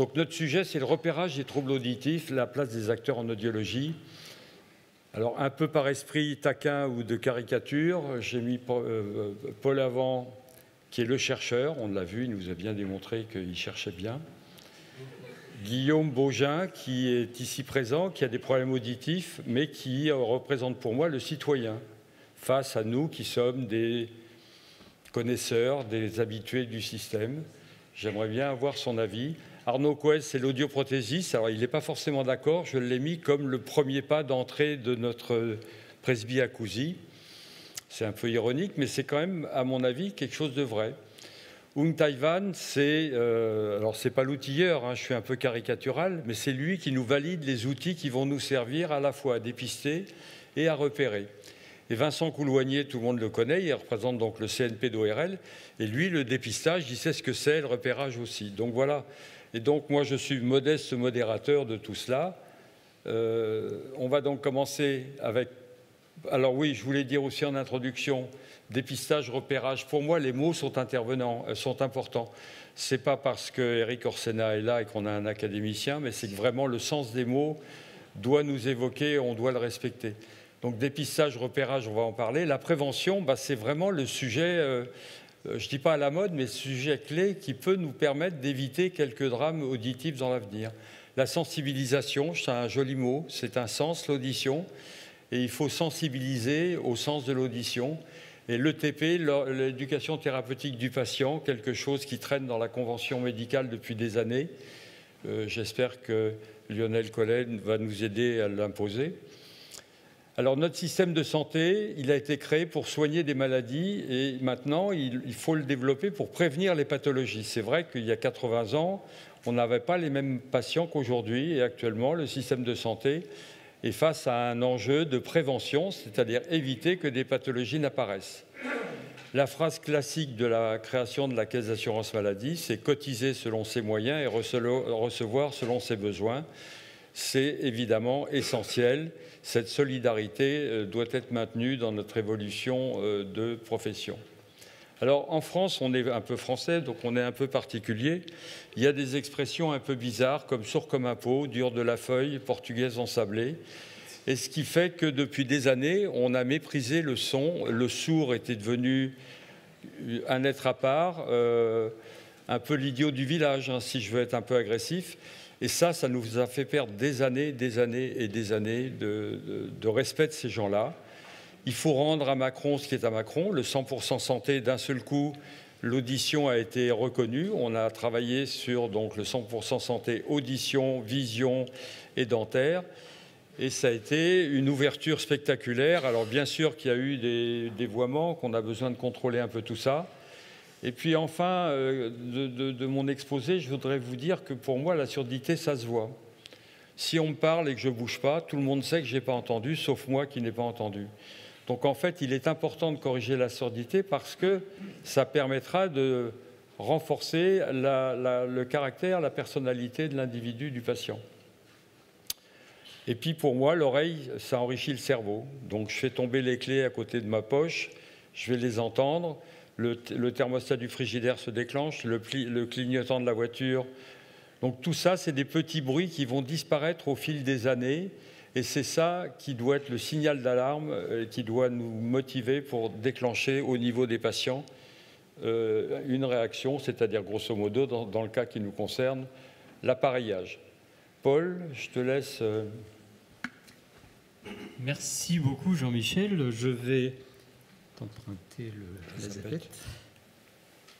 Donc notre sujet, c'est le repérage des troubles auditifs, la place des acteurs en audiologie. Alors un peu par esprit taquin ou de caricature, j'ai mis Paul Avant, qui est le chercheur, on l'a vu, il nous a bien démontré qu'il cherchait bien. Guillaume Baugin, qui est ici présent, qui a des problèmes auditifs, mais qui représente pour moi le citoyen, face à nous qui sommes des connaisseurs, des habitués du système. J'aimerais bien avoir son avis. Arnaud Coes, c'est l'audioprothésiste. Alors, il n'est pas forcément d'accord. Je l'ai mis comme le premier pas d'entrée de notre presbyacousie. C'est un peu ironique, mais c'est quand même, à mon avis, quelque chose de vrai. Ung Taiwan, alors c'est pas l'outilleur, hein, je suis un peu caricatural, mais c'est lui qui nous valide les outils qui vont nous servir à la fois à dépister et à repérer. Et Vincent Couloignier, tout le monde le connaît, il représente donc le CNP d'ORL, et lui, le dépistage, il sait ce que c'est, le repérage aussi. Donc voilà. Et donc moi, je suis modeste modérateur de tout cela. On va donc commencer avec... Alors oui, je voulais dire aussi en introduction, dépistage, repérage. Pour moi, les mots sont importants. Ce n'est pas parce qu'Éric Orsena est là et qu'on a un académicien, mais c'est que vraiment le sens des mots doit nous évoquer, on doit le respecter. Donc dépistage, repérage, on va en parler. La prévention, c'est vraiment le sujet, je ne dis pas à la mode, mais le sujet clé qui peut nous permettre d'éviter quelques drames auditifs dans l'avenir. La sensibilisation, c'est un joli mot, c'est un sens, l'audition. Et il faut sensibiliser au sens de l'audition. Et l'ETP, l'éducation thérapeutique du patient, quelque chose qui traîne dans la convention médicale depuis des années. J'espère que Lionel Collen va nous aider à l'imposer. Alors notre système de santé, il a été créé pour soigner des maladies et maintenant il faut le développer pour prévenir les pathologies. C'est vrai qu'il y a 80 ans, on n'avait pas les mêmes patients qu'aujourd'hui et actuellement le système de santé et face à un enjeu de prévention, c'est-à-dire éviter que des pathologies n'apparaissent. La phrase classique de la création de la caisse d'assurance maladie, c'est cotiser selon ses moyens et recevoir selon ses besoins. C'est évidemment essentiel. Cette solidarité doit être maintenue dans notre évolution de profession. Alors en France, on est un peu français, donc on est un peu particulier. Il y a des expressions un peu bizarres comme sourd comme un pot, dur de la feuille, portugaise ensablée. Et ce qui fait que depuis des années, on a méprisé le son. Le sourd était devenu un être à part, un peu l'idiot du village, hein, si je veux être un peu agressif. Et ça nous a fait perdre des années et des années de respect de ces gens-là. Il faut rendre à Macron ce qui est à Macron, le 100% santé. D'un seul coup, l'audition a été reconnue. On a travaillé sur donc, le 100% santé, audition, vision et dentaire. Et ça a été une ouverture spectaculaire. Alors bien sûr qu'il y a eu des dévoiements, qu'on a besoin de contrôler un peu tout ça. Et puis enfin, de mon exposé, je voudrais vous dire que pour moi, la surdité, ça se voit. Si on me parle et que je ne bouge pas, tout le monde sait que je n'ai pas entendu, sauf moi qui n'ai pas entendu. Donc en fait, il est important de corriger la surdité parce que ça permettra de renforcer le caractère, la personnalité de l'individu, du patient. Et puis pour moi, l'oreille, ça enrichit le cerveau. Donc je fais tomber les clés à côté de ma poche, je vais les entendre. Le thermostat du frigidaire se déclenche, le clignotant de la voiture. Donc tout ça, c'est des petits bruits qui vont disparaître au fil des années. Et c'est ça qui doit être le signal d'alarme, qui doit nous motiver pour déclencher au niveau des patients une réaction, c'est-à-dire grosso modo, dans le cas qui nous concerne, l'appareillage. Paul, je te laisse... Merci beaucoup Jean-Michel. Je vais emprunter la zapette.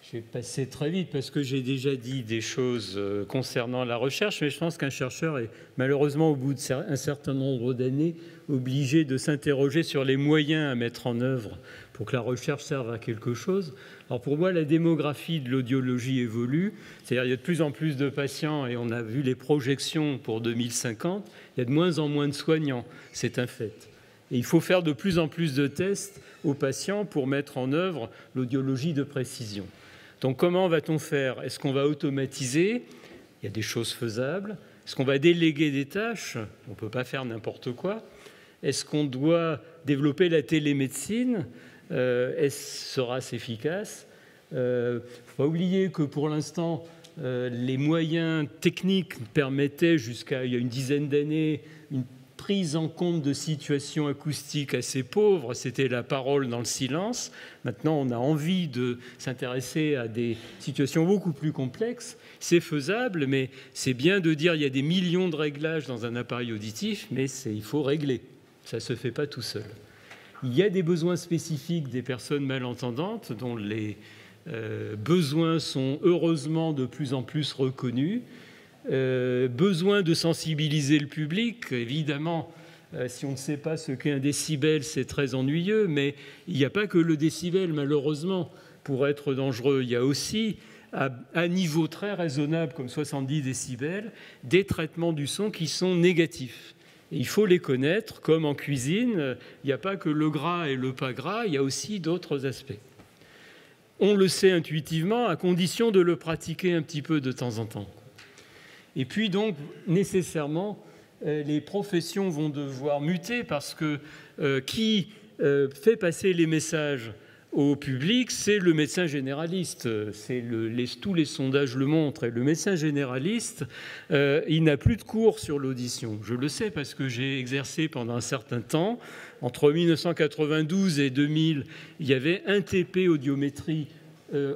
Je vais passer très vite parce que j'ai déjà dit des choses concernant la recherche, mais je pense qu'un chercheur est malheureusement au bout d'un certain nombre d'années obligé de s'interroger sur les moyens à mettre en œuvre pour que la recherche serve à quelque chose. Alors pour moi, la démographie de l'audiologie évolue, c'est-à-dire il y a de plus en plus de patients et on a vu les projections pour 2050, il y a de moins en moins de soignants, c'est un fait. Et il faut faire de plus en plus de tests aux patients pour mettre en œuvre l'audiologie de précision. Donc comment va-t-on faire? Est-ce qu'on va automatiser? Il y a des choses faisables. Est-ce qu'on va déléguer des tâches? On ne peut pas faire n'importe quoi. Est-ce qu'on doit développer la télémédecine? Sera-ce efficace? Il ne faut pas oublier que pour l'instant, les moyens techniques permettaient jusqu'à il y a une dizaine d'années une prise en compte de situations acoustiques assez pauvres, c'était la parole dans le silence. Maintenant, on a envie de s'intéresser à des situations beaucoup plus complexes. C'est faisable, mais c'est bien de dire qu'il y a des millions de réglages dans un appareil auditif, mais il faut régler. Ça ne se fait pas tout seul. Il y a des besoins spécifiques des personnes malentendantes dont les besoins sont heureusement de plus en plus reconnus. Besoin de sensibiliser le public, évidemment, si on ne sait pas ce qu'est un décibel, c'est très ennuyeux, mais il n'y a pas que le décibel, malheureusement, pour être dangereux. Il y a aussi, à niveau très raisonnable, comme 70 décibels, des traitements du son qui sont négatifs. Et il faut les connaître, comme en cuisine, il n'y a pas que le gras et le pas gras, il y a aussi d'autres aspects. On le sait intuitivement, à condition de le pratiquer un petit peu de temps en temps. Et puis donc, nécessairement, les professions vont devoir muter parce que qui fait passer les messages au public, c'est le médecin généraliste. Tous les sondages le montrent. Et le médecin généraliste, il n'a plus de cours sur l'audition. Je le sais parce que j'ai exercé pendant un certain temps. Entre 1992 et 2000, il y avait un TP audiométrie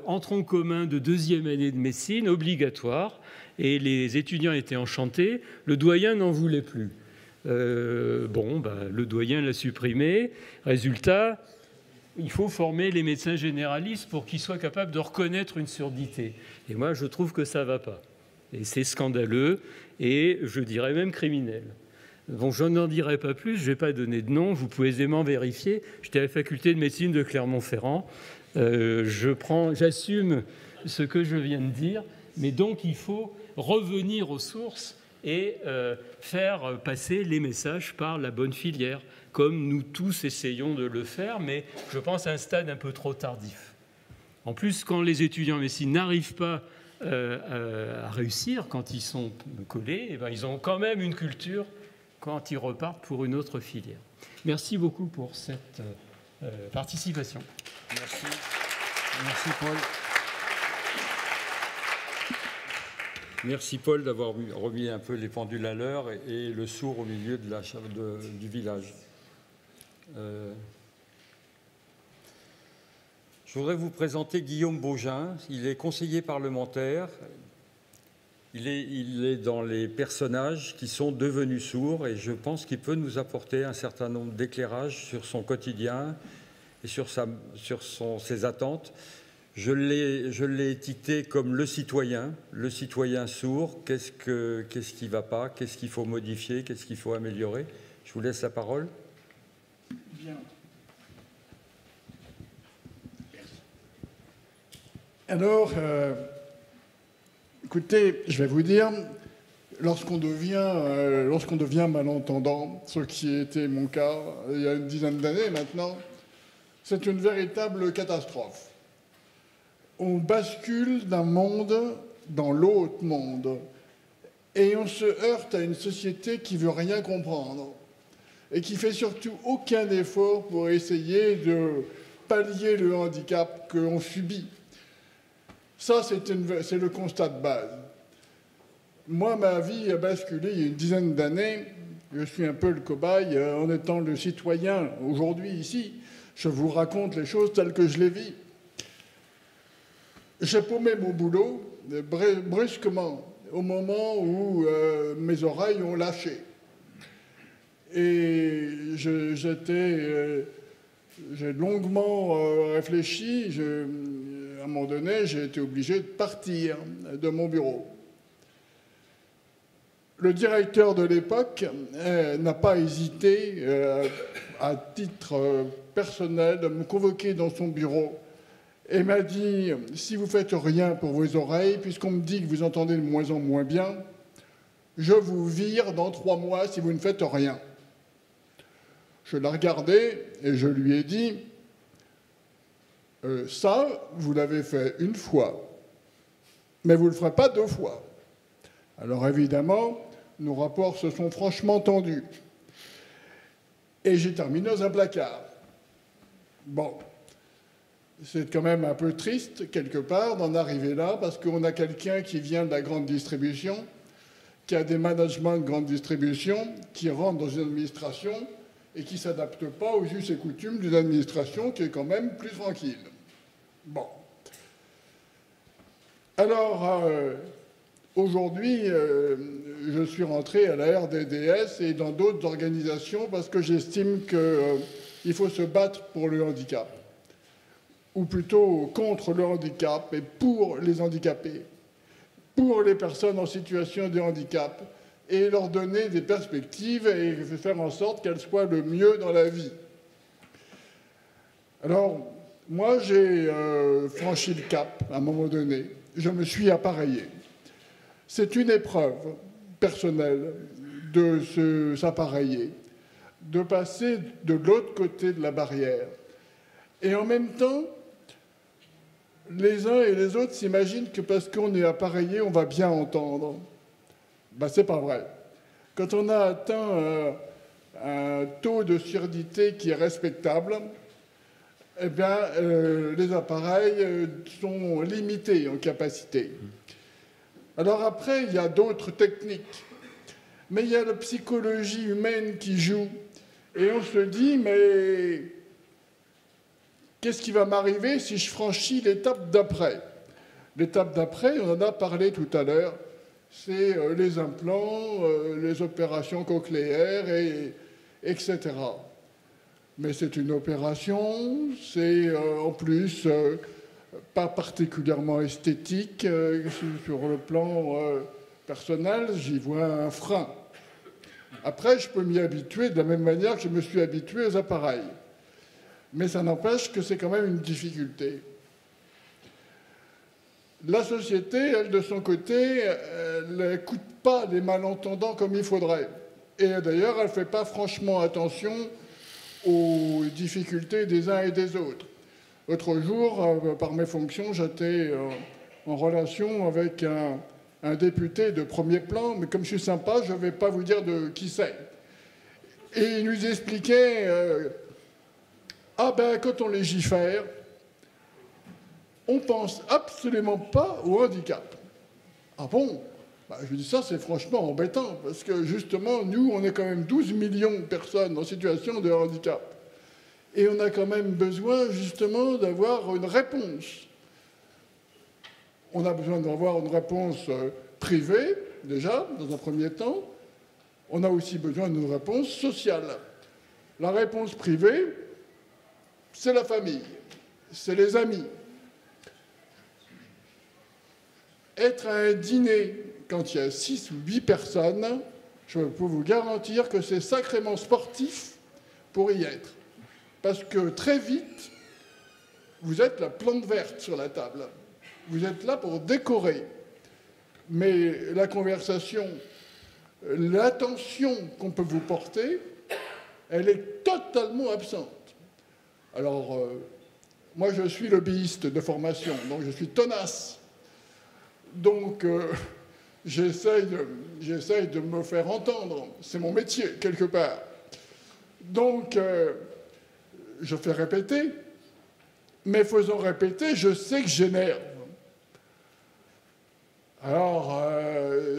en tronc commun de deuxième année de médecine, obligatoire. Et les étudiants étaient enchantés. Le doyen n'en voulait plus. Le doyen l'a supprimé. Résultat, il faut former les médecins généralistes pour qu'ils soient capables de reconnaître une surdité. Et moi, je trouve que ça ne va pas. Et c'est scandaleux et je dirais même criminel. Bon, je n'en dirai pas plus, je ne vais pas donner de nom, vous pouvez aisément vérifier. J'étais à la faculté de médecine de Clermont-Ferrand. J'assume ce que je viens de dire, mais donc il faut revenir aux sources et faire passer les messages par la bonne filière, comme nous tous essayons de le faire, mais je pense à un stade un peu trop tardif. En plus, quand les étudiants en médecine n'arrivent pas à réussir, quand ils sont collés, eh bien, ils ont quand même une culture quand ils repartent pour une autre filière. Merci beaucoup pour cette participation. Merci. Merci Paul. Merci Paul d'avoir remis un peu les pendules à l'heure et le sourd au milieu du village. Je voudrais vous présenter Guillaume Baugin. Il est conseiller parlementaire. Il est dans les personnages qui sont devenus sourds et je pense qu'il peut nous apporter un certain nombre d'éclairages sur son quotidien et sur ses attentes. Je l'ai étiqueté comme le citoyen sourd. Qu'est-ce qui ne va pas? Qu'est-ce qu'il faut modifier? Qu'est-ce qu'il faut améliorer? Je vous laisse la parole. Bien. Alors, écoutez, je vais vous dire, lorsqu'on devient malentendant, ce qui était mon cas il y a une dizaine d'années maintenant, c'est une véritable catastrophe. On bascule d'un monde dans l'autre monde et on se heurte à une société qui ne veut rien comprendre et qui ne fait surtout aucun effort pour essayer de pallier le handicap qu'on subit. Ça, c'est le constat de base. Moi, ma vie a basculé il y a une dizaine d'années. Je suis un peu le cobaye en étant le citoyen aujourd'hui ici. Je vous raconte les choses telles que je les vis. J'ai paumé mon boulot brusquement au moment où mes oreilles ont lâché. Et j'ai longuement réfléchi. À un moment donné, j'ai été obligé de partir de mon bureau. Le directeur de l'époque n'a pas hésité, à titre personnel, de me convoquer dans son bureau et m'a dit « Si vous ne faites rien pour vos oreilles, puisqu'on me dit que vous entendez de moins en moins bien, je vous vire dans 3 mois si vous ne faites rien. » Je l'ai regardé et je lui ai dit « Ça, vous l'avez fait une fois, mais vous ne le ferez pas 2 fois. » Alors évidemment, nos rapports se sont franchement tendus. Et j'ai terminé dans un placard. Bon. C'est quand même un peu triste, quelque part, d'en arriver là, parce qu'on a quelqu'un qui vient de la grande distribution, qui a des managements de grande distribution, qui rentre dans une administration et qui ne s'adapte pas aux us et coutumes d'une administration qui est quand même plus tranquille. Bon. Alors, aujourd'hui, je suis rentré à la RDDS et dans d'autres organisations parce que j'estime qu'il faut se battre pour le handicap, ou plutôt contre le handicap et pour les handicapés, pour les personnes en situation de handicap, et leur donner des perspectives et faire en sorte qu'elles soient le mieux dans la vie. Alors, moi, j'ai franchi le cap à un moment donné. Je me suis appareillé. C'est une épreuve personnelle de s'appareiller, de passer de l'autre côté de la barrière. Et en même temps, les uns et les autres s'imaginent que parce qu'on est appareillé, on va bien entendre. Ben, c'est pas vrai. Quand on a atteint un taux de surdité qui est respectable, eh bien, les appareils sont limités en capacité. Alors après, il y a d'autres techniques. Mais il y a la psychologie humaine qui joue. Et on se dit, mais qu'est-ce qui va m'arriver si je franchis l'étape d'après? L'étape d'après, on en a parlé tout à l'heure, c'est les implants, les opérations cochléaires, etc. Mais c'est une opération, c'est en plus pas particulièrement esthétique. Sur le plan personnel, j'y vois un frein. Après, je peux m'y habituer de la même manière que je me suis habitué aux appareils. Mais ça n'empêche que c'est quand même une difficulté. La société, elle, de son côté, elle n'écoute pas les malentendants comme il faudrait. Et d'ailleurs, elle ne fait pas franchement attention aux difficultés des uns et des autres. L'autre jour, par mes fonctions, j'étais en relation avec un député de premier plan, mais comme je suis sympa, je ne vais pas vous dire de qui c'est. Et il nous expliquait, ah ben quand on légifère, on pense absolument pas au handicap. Ah bon? Ben, je dis ça, c'est franchement embêtant, parce que justement, nous, on est quand même 12 millions de personnes en situation de handicap. Et on a quand même besoin, justement, d'avoir une réponse. On a besoin d'avoir une réponse privée, déjà, dans un premier temps. On a aussi besoin d'une réponse sociale. La réponse privée, c'est la famille, c'est les amis. Être à un dîner quand il y a 6 ou 8 personnes, je peux vous garantir que c'est sacrément sportif pour y être. Parce que très vite, vous êtes la plante verte sur la table. Vous êtes là pour décorer. Mais la conversation, l'attention qu'on peut vous porter, elle est totalement absente. Alors, moi, je suis lobbyiste de formation, donc je suis tenace. Donc, j'essaye de me faire entendre. C'est mon métier, quelque part. Donc, je fais répéter. Mais faisant répéter, je sais que j'énerve. Alors,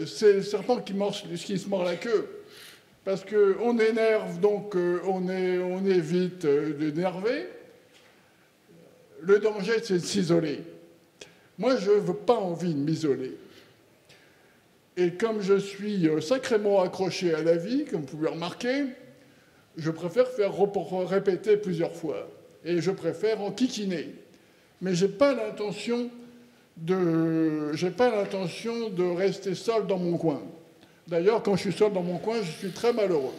c'est le serpent qui se mord la queue. Parce qu'on énerve, donc on est vite d'énerver. Le danger, c'est de s'isoler. Moi, je n'ai pas envie de m'isoler. Et comme je suis sacrément accroché à la vie, comme vous pouvez remarquer, je préfère faire répéter plusieurs fois. Et je préfère enquiquiner. Mais je n'ai pas l'intention de rester seul dans mon coin. D'ailleurs, quand je suis seul dans mon coin, je suis très malheureux.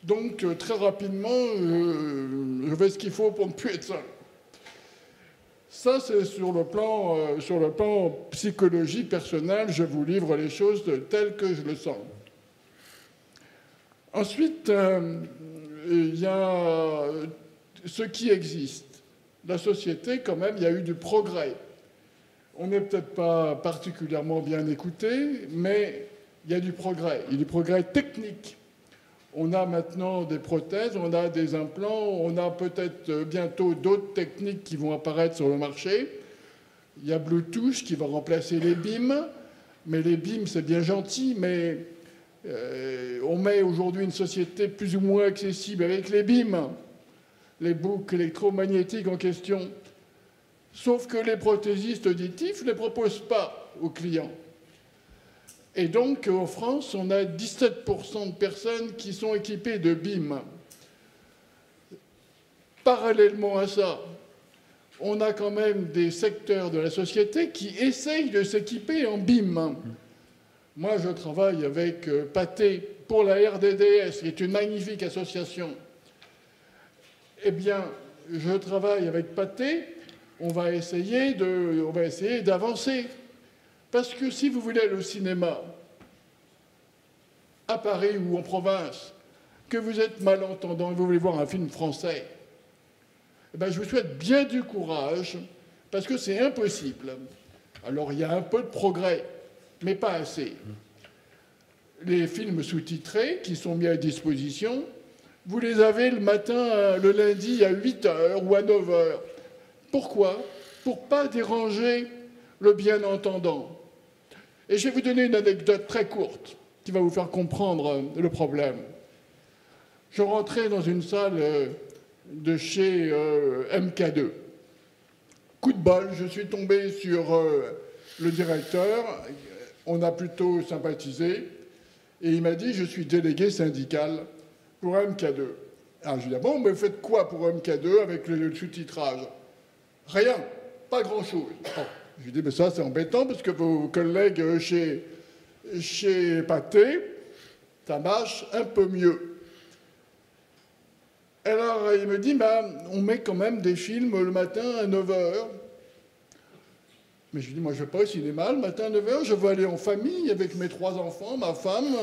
Donc, très rapidement, je fais ce qu'il faut pour ne plus être seul. Ça, c'est sur le plan psychologie personnelle, je vous livre les choses telles que je le sens. Ensuite, il y a ce qui existe. La société, quand même, il y a eu du progrès. On n'est peut-être pas particulièrement bien écouté, mais il y a du progrès. Il y a du progrès technique. On a maintenant des prothèses, on a des implants, on a peut-être bientôt d'autres techniques qui vont apparaître sur le marché. Il y a Bluetooth qui va remplacer les BIM, mais les BIM, c'est bien gentil, mais on met aujourd'hui une société plus ou moins accessible avec les BIM, les boucles électromagnétiques en question. Sauf que les prothésistes auditifs ne les proposent pas aux clients. Et donc, en France, on a 17% de personnes qui sont équipées de BIM. Parallèlement à ça, on a quand même des secteurs de la société qui essayent de s'équiper en BIM. Moi, je travaille avec Pathé pour la RDDS, qui est une magnifique association. Eh bien, je travaille avec Pathé, on va essayer d'avancer. Parce que si vous voulez aller au cinéma, à Paris ou en province, que vous êtes malentendant et vous voulez voir un film français, eh bien, je vous souhaite bien du courage, parce que c'est impossible. Alors, il y a un peu de progrès, mais pas assez. Les films sous-titrés qui sont mis à disposition, vous les avez le matin, le lundi à 8h ou à 9h. Pourquoi? Pour ne pas déranger le bien-entendant. Et je vais vous donner une anecdote très courte qui va vous faire comprendre le problème. Je rentrais dans une salle de chez MK2. Coup de bol, je suis tombé sur le directeur. On a plutôt sympathisé. Et il m'a dit, je suis délégué syndical pour MK2. Alors je lui ai dit, bon, mais vous faites quoi pour MK2 avec le sous-titrage? Rien, pas grand-chose. Oh. Je lui dis, mais ça, c'est embêtant, parce que vos collègues chez Pathé, ça marche un peu mieux. Alors, il me dit, bah, on met quand même des films le matin à 9h. Mais je lui dis, moi, je ne vais pas au cinéma le matin à 9h, je veux aller en famille avec mes 3 enfants, ma femme.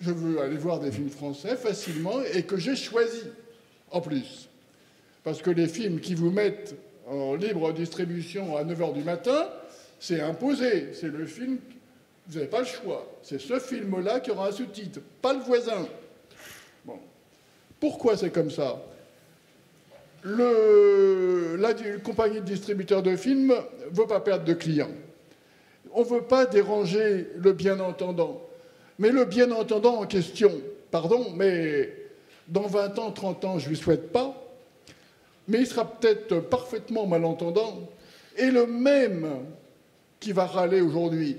Je veux aller voir des films français facilement et que j'ai choisi, en plus. Parce que les films qui vous mettent en libre distribution à 9h du matin, c'est imposé. C'est le film, vous n'avez pas le choix. C'est ce film-là qui aura un sous-titre, pas le voisin. Bon. Pourquoi c'est comme ça? La compagnie de distributeurs de films ne veut pas perdre de clients. On ne veut pas déranger le bien-entendant. Mais le bien-entendant en question, pardon, mais dans 20 ans, 30 ans, je ne lui souhaite pas, mais il sera peut-être parfaitement malentendant, et le même qui va râler aujourd'hui,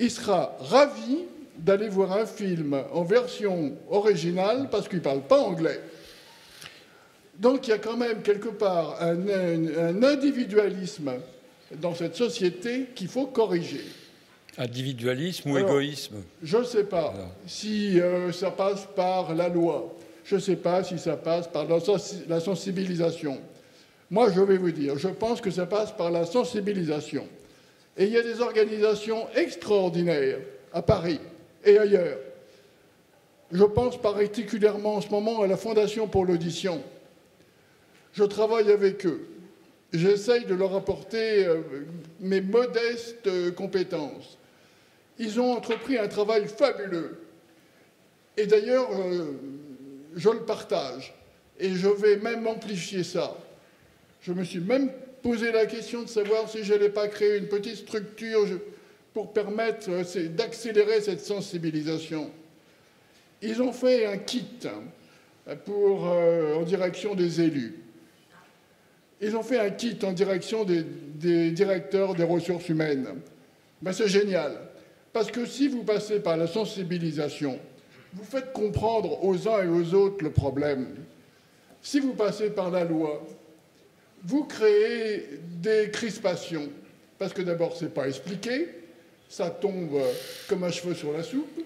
il sera ravi d'aller voir un film en version originale parce qu'il ne parle pas anglais. Donc il y a quand même quelque part un individualisme dans cette société qu'il faut corriger. Individualisme ou égoïsme? Je ne sais pas si ça passe par la loi. Je ne sais pas si ça passe par la sensibilisation. Moi, je vais vous dire, je pense que ça passe par la sensibilisation. Et il y a des organisations extraordinaires à Paris et ailleurs. Je pense particulièrement en ce moment à la Fondation pour l'audition. Je travaille avec eux. J'essaye de leur apporter mes modestes compétences. Ils ont entrepris un travail fabuleux. Et d'ailleurs, je le partage. Et je vais même amplifier ça. Je me suis même posé la question de savoir si je n'allais pas créer une petite structure pour permettre d'accélérer cette sensibilisation. Ils ont fait un kit en direction des élus. Ils ont fait un kit en direction des directeurs des ressources humaines. Ben, c'est génial. Parce que si vous passez par la sensibilisation, vous faites comprendre aux uns et aux autres le problème. Si vous passez par la loi, vous créez des crispations. Parce que d'abord, ce n'est pas expliqué, ça tombe comme un cheveu sur la soupe,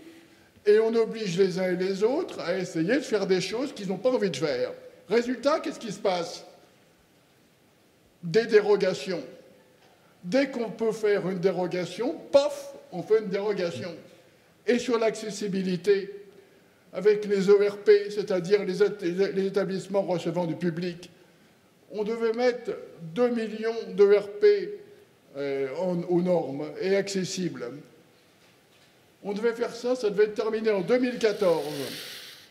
et on oblige les uns et les autres à essayer de faire des choses qu'ils n'ont pas envie de faire. Résultat, qu'est-ce qui se passe? Des dérogations. Dès qu'on peut faire une dérogation, paf, on fait une dérogation. Et sur l'accessibilité, avec les ERP, c'est-à-dire les établissements recevant du public, on devait mettre 2 millions d'ERP aux normes et accessibles. On devait faire ça, ça devait être terminé en 2014.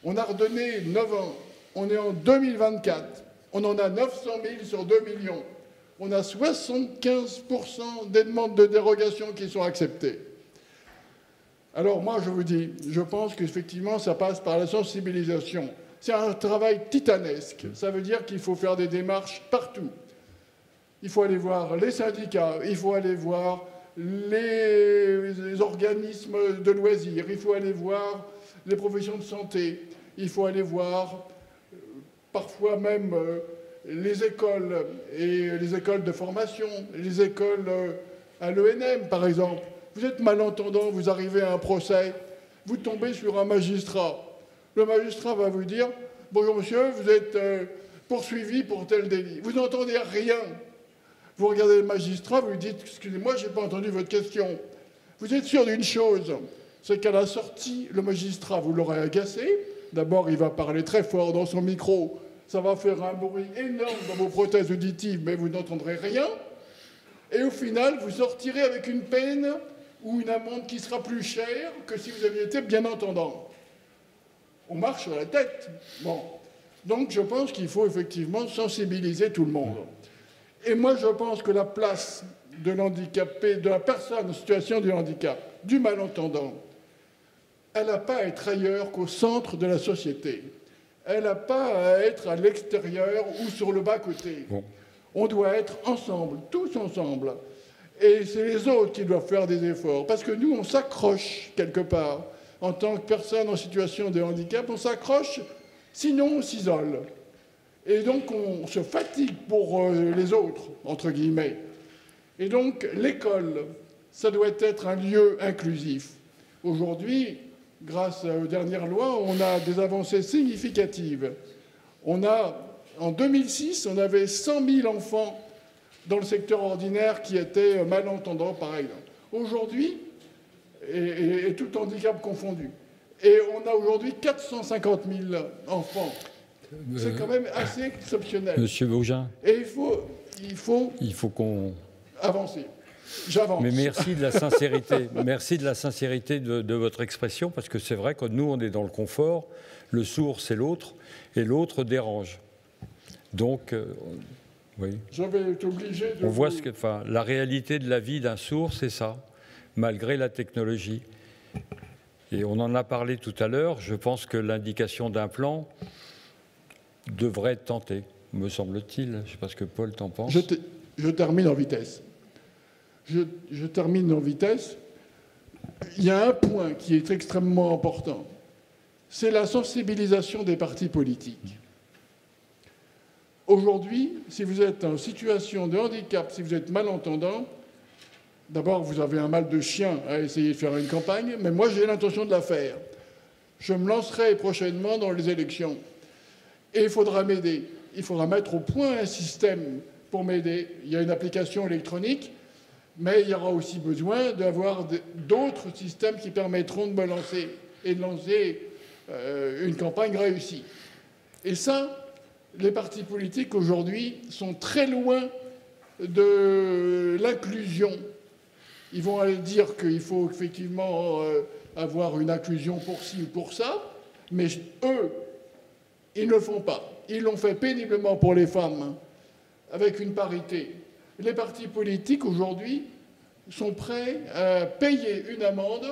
On a redonné 9 ans. On est en 2024. On en a 900 000 sur 2 millions. On a 75% des demandes de dérogation qui sont acceptées. Alors moi, je vous dis, je pense qu'effectivement, ça passe par la sensibilisation. C'est un travail titanesque. Ça veut dire qu'il faut faire des démarches partout. Il faut aller voir les syndicats, il faut aller voir les organismes de loisirs, il faut aller voir les professions de santé, il faut aller voir parfois même les écoles et les écoles de formation, les écoles à l'ENM par exemple. Vous êtes malentendant, vous arrivez à un procès, vous tombez sur un magistrat. Le magistrat va vous dire « Bonjour monsieur, vous êtes poursuivi pour tel délit ». Vous n'entendez rien. Vous regardez le magistrat, vous lui dites « Excusez-moi, je n'ai pas entendu votre question ». Vous êtes sûr d'une chose, c'est qu'à la sortie, le magistrat, vous l'aurez agacé. D'abord, il va parler très fort dans son micro. Ça va faire un bruit énorme dans vos prothèses auditives, mais vous n'entendrez rien. Et au final, vous sortirez avec une peine ou une amende qui sera plus chère que si vous aviez été bien entendant. On marche sur la tête. Bon. Donc, je pense qu'il faut effectivement sensibiliser tout le monde. Et moi, je pense que la place de l'handicapé, de la personne en situation de handicap, du malentendant, elle n'a pas à être ailleurs qu'au centre de la société. Elle n'a pas à être à l'extérieur ou sur le bas-côté. Bon. On doit être ensemble, tous ensemble. Et c'est les autres qui doivent faire des efforts. Parce que nous, on s'accroche quelque part. En tant que personne en situation de handicap, on s'accroche, sinon on s'isole. Et donc on se fatigue pour les autres, entre guillemets. Et donc l'école, ça doit être un lieu inclusif. Aujourd'hui, grâce aux dernières lois, on a des avancées significatives. En 2006, on avait 100 000 enfants dans le secteur ordinaire qui étaient malentendants, par exemple. Aujourd'hui, et tout handicap confondu, et on a aujourd'hui 450 000 enfants. C'est quand même assez exceptionnel. Monsieur Baugin. Et il faut qu'on avancer. J'avance. Mais merci de la sincérité. Merci de la sincérité de votre expression, parce que c'est vrai que nous, on est dans le confort. Le sourd, c'est l'autre, et l'autre dérange. Donc, oui. Je vais être obligé de... On voit la réalité de la vie d'un sourd, c'est ça, malgré la technologie. Et on en a parlé tout à l'heure. Je pense que l'indication d'un plan devrait être tentée, me semble-t-il. Je ne sais pas ce que Paul t'en pense. Je termine en vitesse. Je termine en vitesse. Il y a un point qui est extrêmement important. C'est la sensibilisation des partis politiques. Aujourd'hui, si vous êtes en situation de handicap, si vous êtes malentendant, d'abord, vous avez un mal de chien à essayer de faire une campagne, mais moi, j'ai l'intention de la faire. Je me lancerai prochainement dans les élections. Et il faudra m'aider. Il faudra mettre au point un système pour m'aider. Il y a une application électronique, mais il y aura aussi besoin d'avoir d'autres systèmes qui permettront de me lancer et de lancer une campagne réussie. Et ça, les partis politiques aujourd'hui sont très loin de l'inclusion. Ils vont aller dire qu'il faut effectivement avoir une inclusion pour ci ou pour ça, mais eux, ils ne le font pas. Ils l'ont fait péniblement pour les femmes, avec une parité. Les partis politiques, aujourd'hui, sont prêts à payer une amende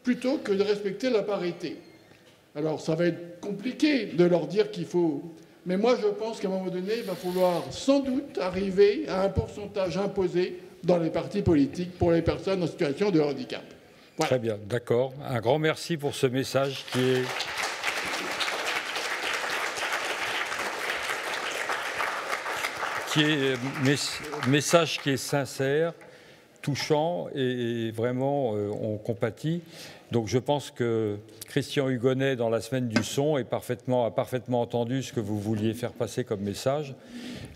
plutôt que de respecter la parité. Alors, ça va être compliqué de leur dire qu'il faut... Mais moi, je pense qu'à un moment donné, il va falloir sans doute arriver à un pourcentage imposé dans les partis politiques pour les personnes en situation de handicap. Voilà. Très bien, d'accord. Un grand merci pour ce message message qui est sincère, touchant et vraiment on compatit. Donc je pense que Christian Hugonnet, dans la semaine du son, a parfaitement entendu ce que vous vouliez faire passer comme message.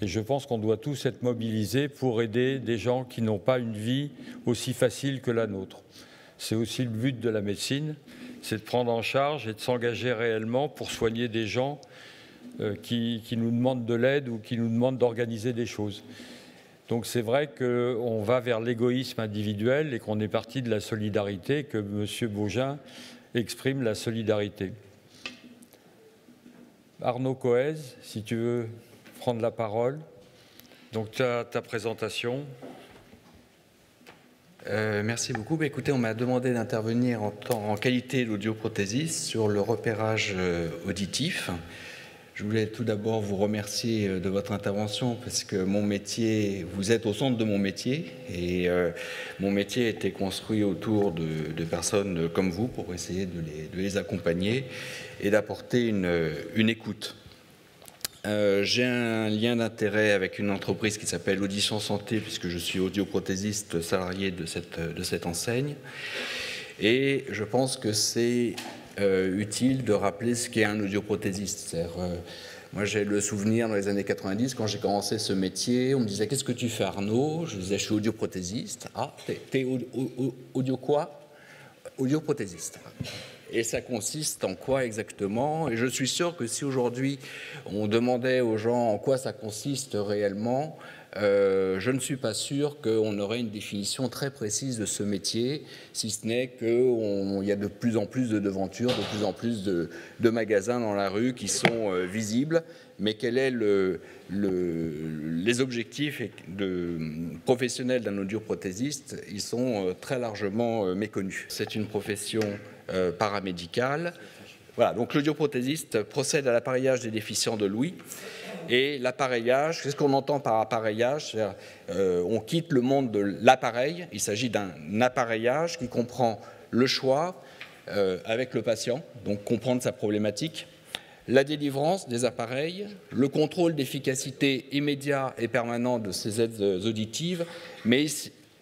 Et je pense qu'on doit tous être mobilisés pour aider des gens qui n'ont pas une vie aussi facile que la nôtre. C'est aussi le but de la médecine, c'est de prendre en charge et de s'engager réellement pour soigner des gens qui nous demandent de l'aide ou qui nous demandent d'organiser des choses. Donc c'est vrai qu'on va vers l'égoïsme individuel et qu'on est parti de la solidarité, que M. Baugin exprime la solidarité. Arnaud Coez, si tu veux prendre la parole. Donc ta présentation. Merci beaucoup. Écoutez, on m'a demandé d'intervenir en qualité d'audioprothésiste sur le repérage auditif. Je voulais tout d'abord vous remercier de votre intervention parce que mon métier, vous êtes au centre de mon métier et mon métier a été construit autour de personnes comme vous pour essayer de les accompagner et d'apporter une écoute. J'ai un lien d'intérêt avec une entreprise qui s'appelle Audition Santé puisque je suis audioprothésiste salarié de cette enseigne et je pense que c'est utile de rappeler ce qu'est un audioprothésiste. Moi, j'ai le souvenir dans les années 90, quand j'ai commencé ce métier, on me disait « Qu'est-ce que tu fais, Arnaud ?» Je disais « Je suis audioprothésiste. » « Ah, t'es audio quoi ?»« Audioprothésiste. » Et ça consiste en quoi exactement? Et je suis sûr que si aujourd'hui on demandait aux gens en quoi ça consiste réellement, je ne suis pas sûr qu'on aurait une définition très précise de ce métier, si ce n'est qu'il y a de plus en plus de devantures, de plus en plus de magasins dans la rue qui sont visibles, mais quel est les objectifs professionnels d'un audioprothésiste? Ils sont très largement méconnus. C'est une profession paramédicale. Voilà, donc l'audioprothésiste procède à l'appareillage des déficients de l'ouïe. Et l'appareillage, qu'est-ce qu'on entend par appareillage? On quitte le monde de l'appareil. Il s'agit d'un appareillage qui comprend le choix avec le patient, donc comprendre sa problématique, la délivrance des appareils, le contrôle d'efficacité immédiat et permanent de ces aides auditives, mais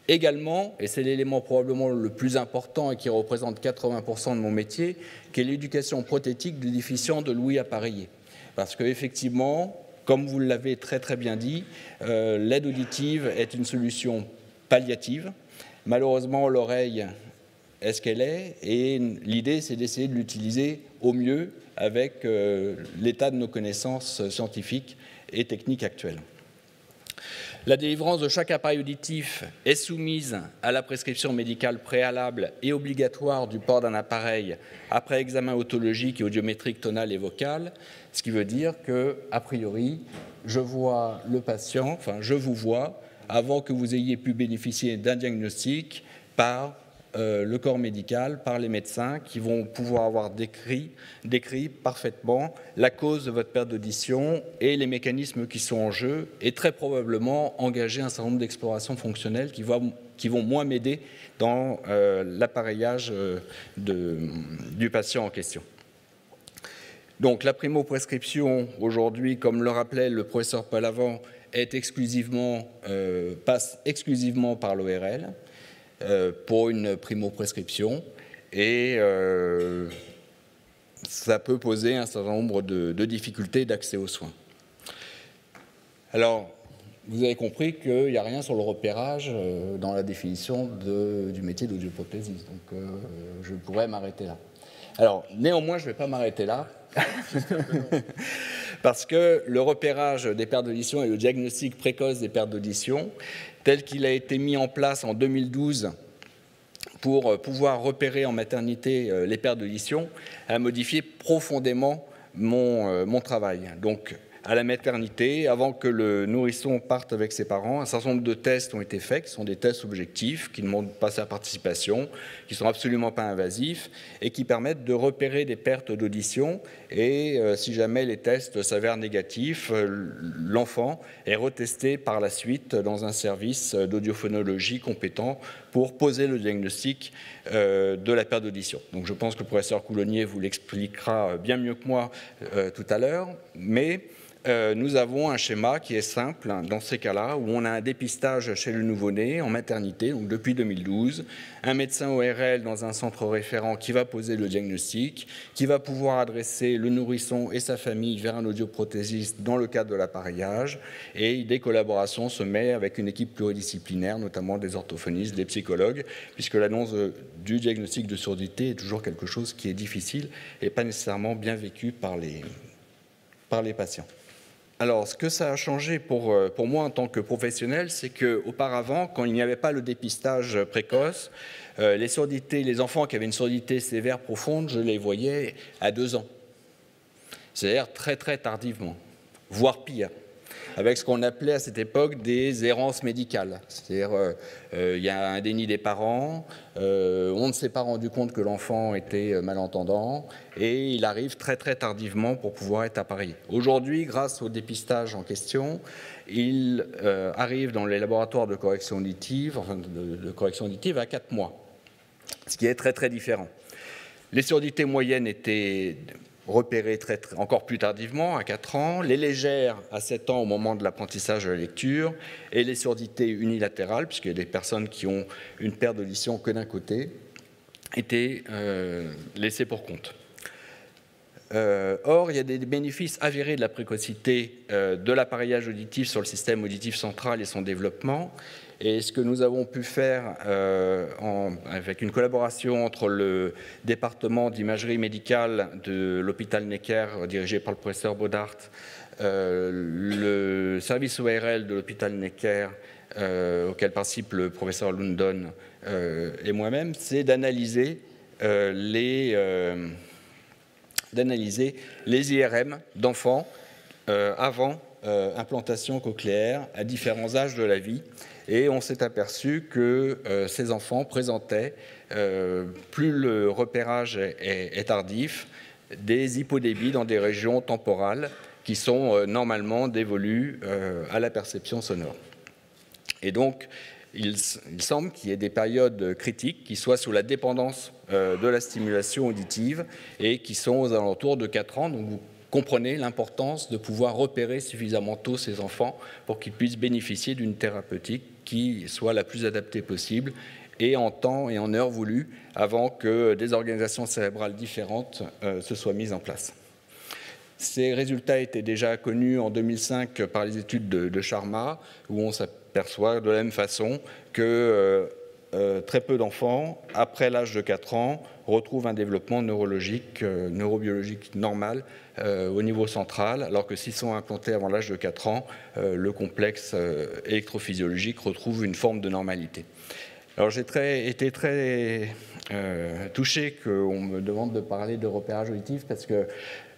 également, et c'est l'élément probablement le plus important et qui représente 80% de mon métier, qui est l'éducation prothétique des déficients de l'ouïe appareillée. Parce qu'effectivement, comme vous l'avez très très bien dit, l'aide auditive est une solution palliative. Malheureusement, l'oreille est ce qu'elle est, et l'idée c'est d'essayer de l'utiliser au mieux avec l'état de nos connaissances scientifiques et techniques actuelles. La délivrance de chaque appareil auditif est soumise à la prescription médicale préalable et obligatoire du port d'un appareil après examen otologique et audiométrique tonal et vocal, ce qui veut dire que, a priori, je vois le patient, enfin je vous vois, avant que vous ayez pu bénéficier d'un diagnostic par le corps médical, par les médecins qui vont pouvoir avoir décrit parfaitement la cause de votre perte d'audition et les mécanismes qui sont en jeu et très probablement engager un certain nombre d'explorations fonctionnelles qui vont moins m'aider dans l'appareillage du patient en question. Donc la primo-prescription aujourd'hui, comme le rappelait le professeur Palavant, passe exclusivement par l'ORL. Pour une primo-prescription et ça peut poser un certain nombre de difficultés d'accès aux soins. Alors, vous avez compris qu'il n'y a rien sur le repérage dans la définition du métier d'audioprothésiste, donc je pourrais m'arrêter là. Alors, néanmoins, je ne vais pas m'arrêter là, parce que le repérage des pertes d'audition et le diagnostic précoce des pertes d'audition, tel qu'il a été mis en place en 2012 pour pouvoir repérer en maternité les pertes d'audition, a modifié profondément mon travail. Donc, à la maternité, avant que le nourrisson parte avec ses parents, un certain nombre de tests ont été faits, qui sont des tests objectifs, qui ne demandent pas sa participation, qui ne sont absolument pas invasifs et qui permettent de repérer des pertes d'audition. Et si jamais les tests s'avèrent négatifs, l'enfant est retesté par la suite dans un service d'audiophonologie compétent pour poser le diagnostic de la perte d'audition. Donc je pense que le professeur Coulonnier vous l'expliquera bien mieux que moi tout à l'heure, mais nous avons un schéma qui est simple dans ces cas-là, où on a un dépistage chez le nouveau-né en maternité, donc depuis 2012, un médecin ORL dans un centre référent qui va poser le diagnostic, qui va pouvoir adresser le nourrisson et sa famille vers un audioprothésiste dans le cadre de l'appareillage, et des collaborations se mettent avec une équipe pluridisciplinaire, notamment des orthophonistes, des psychologues, puisque l'annonce du diagnostic de surdité est toujours quelque chose qui est difficile et pas nécessairement bien vécu par les patients. Alors, ce que ça a changé pour moi en tant que professionnel, c'est qu'auparavant, quand il n'y avait pas le dépistage précoce, les surdités, les enfants qui avaient une surdité sévère profonde, je les voyais à 2 ans. C'est-à-dire très très tardivement, voire pire, avec ce qu'on appelait à cette époque des errances médicales. C'est-à-dire il y a un déni des parents, on ne s'est pas rendu compte que l'enfant était malentendant et il arrive très très tardivement pour pouvoir être appareillé. Aujourd'hui, grâce au dépistage en question, il arrive dans les laboratoires de correction auditive, à 4 mois, ce qui est très très différent. Les surdités moyennes étaient repérées encore plus tardivement, à 4 ans, les légères à 7 ans au moment de l'apprentissage de la lecture, et les surdités unilatérales, puisqu'il y a des personnes qui ont une perte d'audition que d'un côté, étaient laissées pour compte. Or, il y a des bénéfices avérés de la précocité de l'appareillage auditif sur le système auditif central et son développement. Et ce que nous avons pu faire avec une collaboration entre le département d'imagerie médicale de l'hôpital Necker, dirigé par le professeur Baudart, le service ORL de l'hôpital Necker, auquel participe le professeur Lundon et moi-même, c'est d'analyser les IRM d'enfants avant implantation cochléaire à différents âges de la vie. Et on s'est aperçu que ces enfants présentaient, plus le repérage est tardif, des hypodébies dans des régions temporales qui sont normalement dévolues à la perception sonore. Et donc, il semble qu'il y ait des périodes critiques qui soient sous la dépendance de la stimulation auditive et qui sont aux alentours de 4 ans. Donc, vous comprenez l'importance de pouvoir repérer suffisamment tôt ces enfants pour qu'ils puissent bénéficier d'une thérapeutique qui soit la plus adaptée possible et en temps et en heure voulue avant que des organisations cérébrales différentes se soient mises en place. Ces résultats étaient déjà connus en 2005 par les études de Sharma, où on s'aperçoit de la même façon que très peu d'enfants, après l'âge de 4 ans, retrouvent un développement neurologique, neurobiologique normal au niveau central, alors que s'ils sont implantés avant l'âge de 4 ans, le complexe électrophysiologique retrouve une forme de normalité. Alors j'ai été très touché qu'on me demande de parler de repérage auditif parce que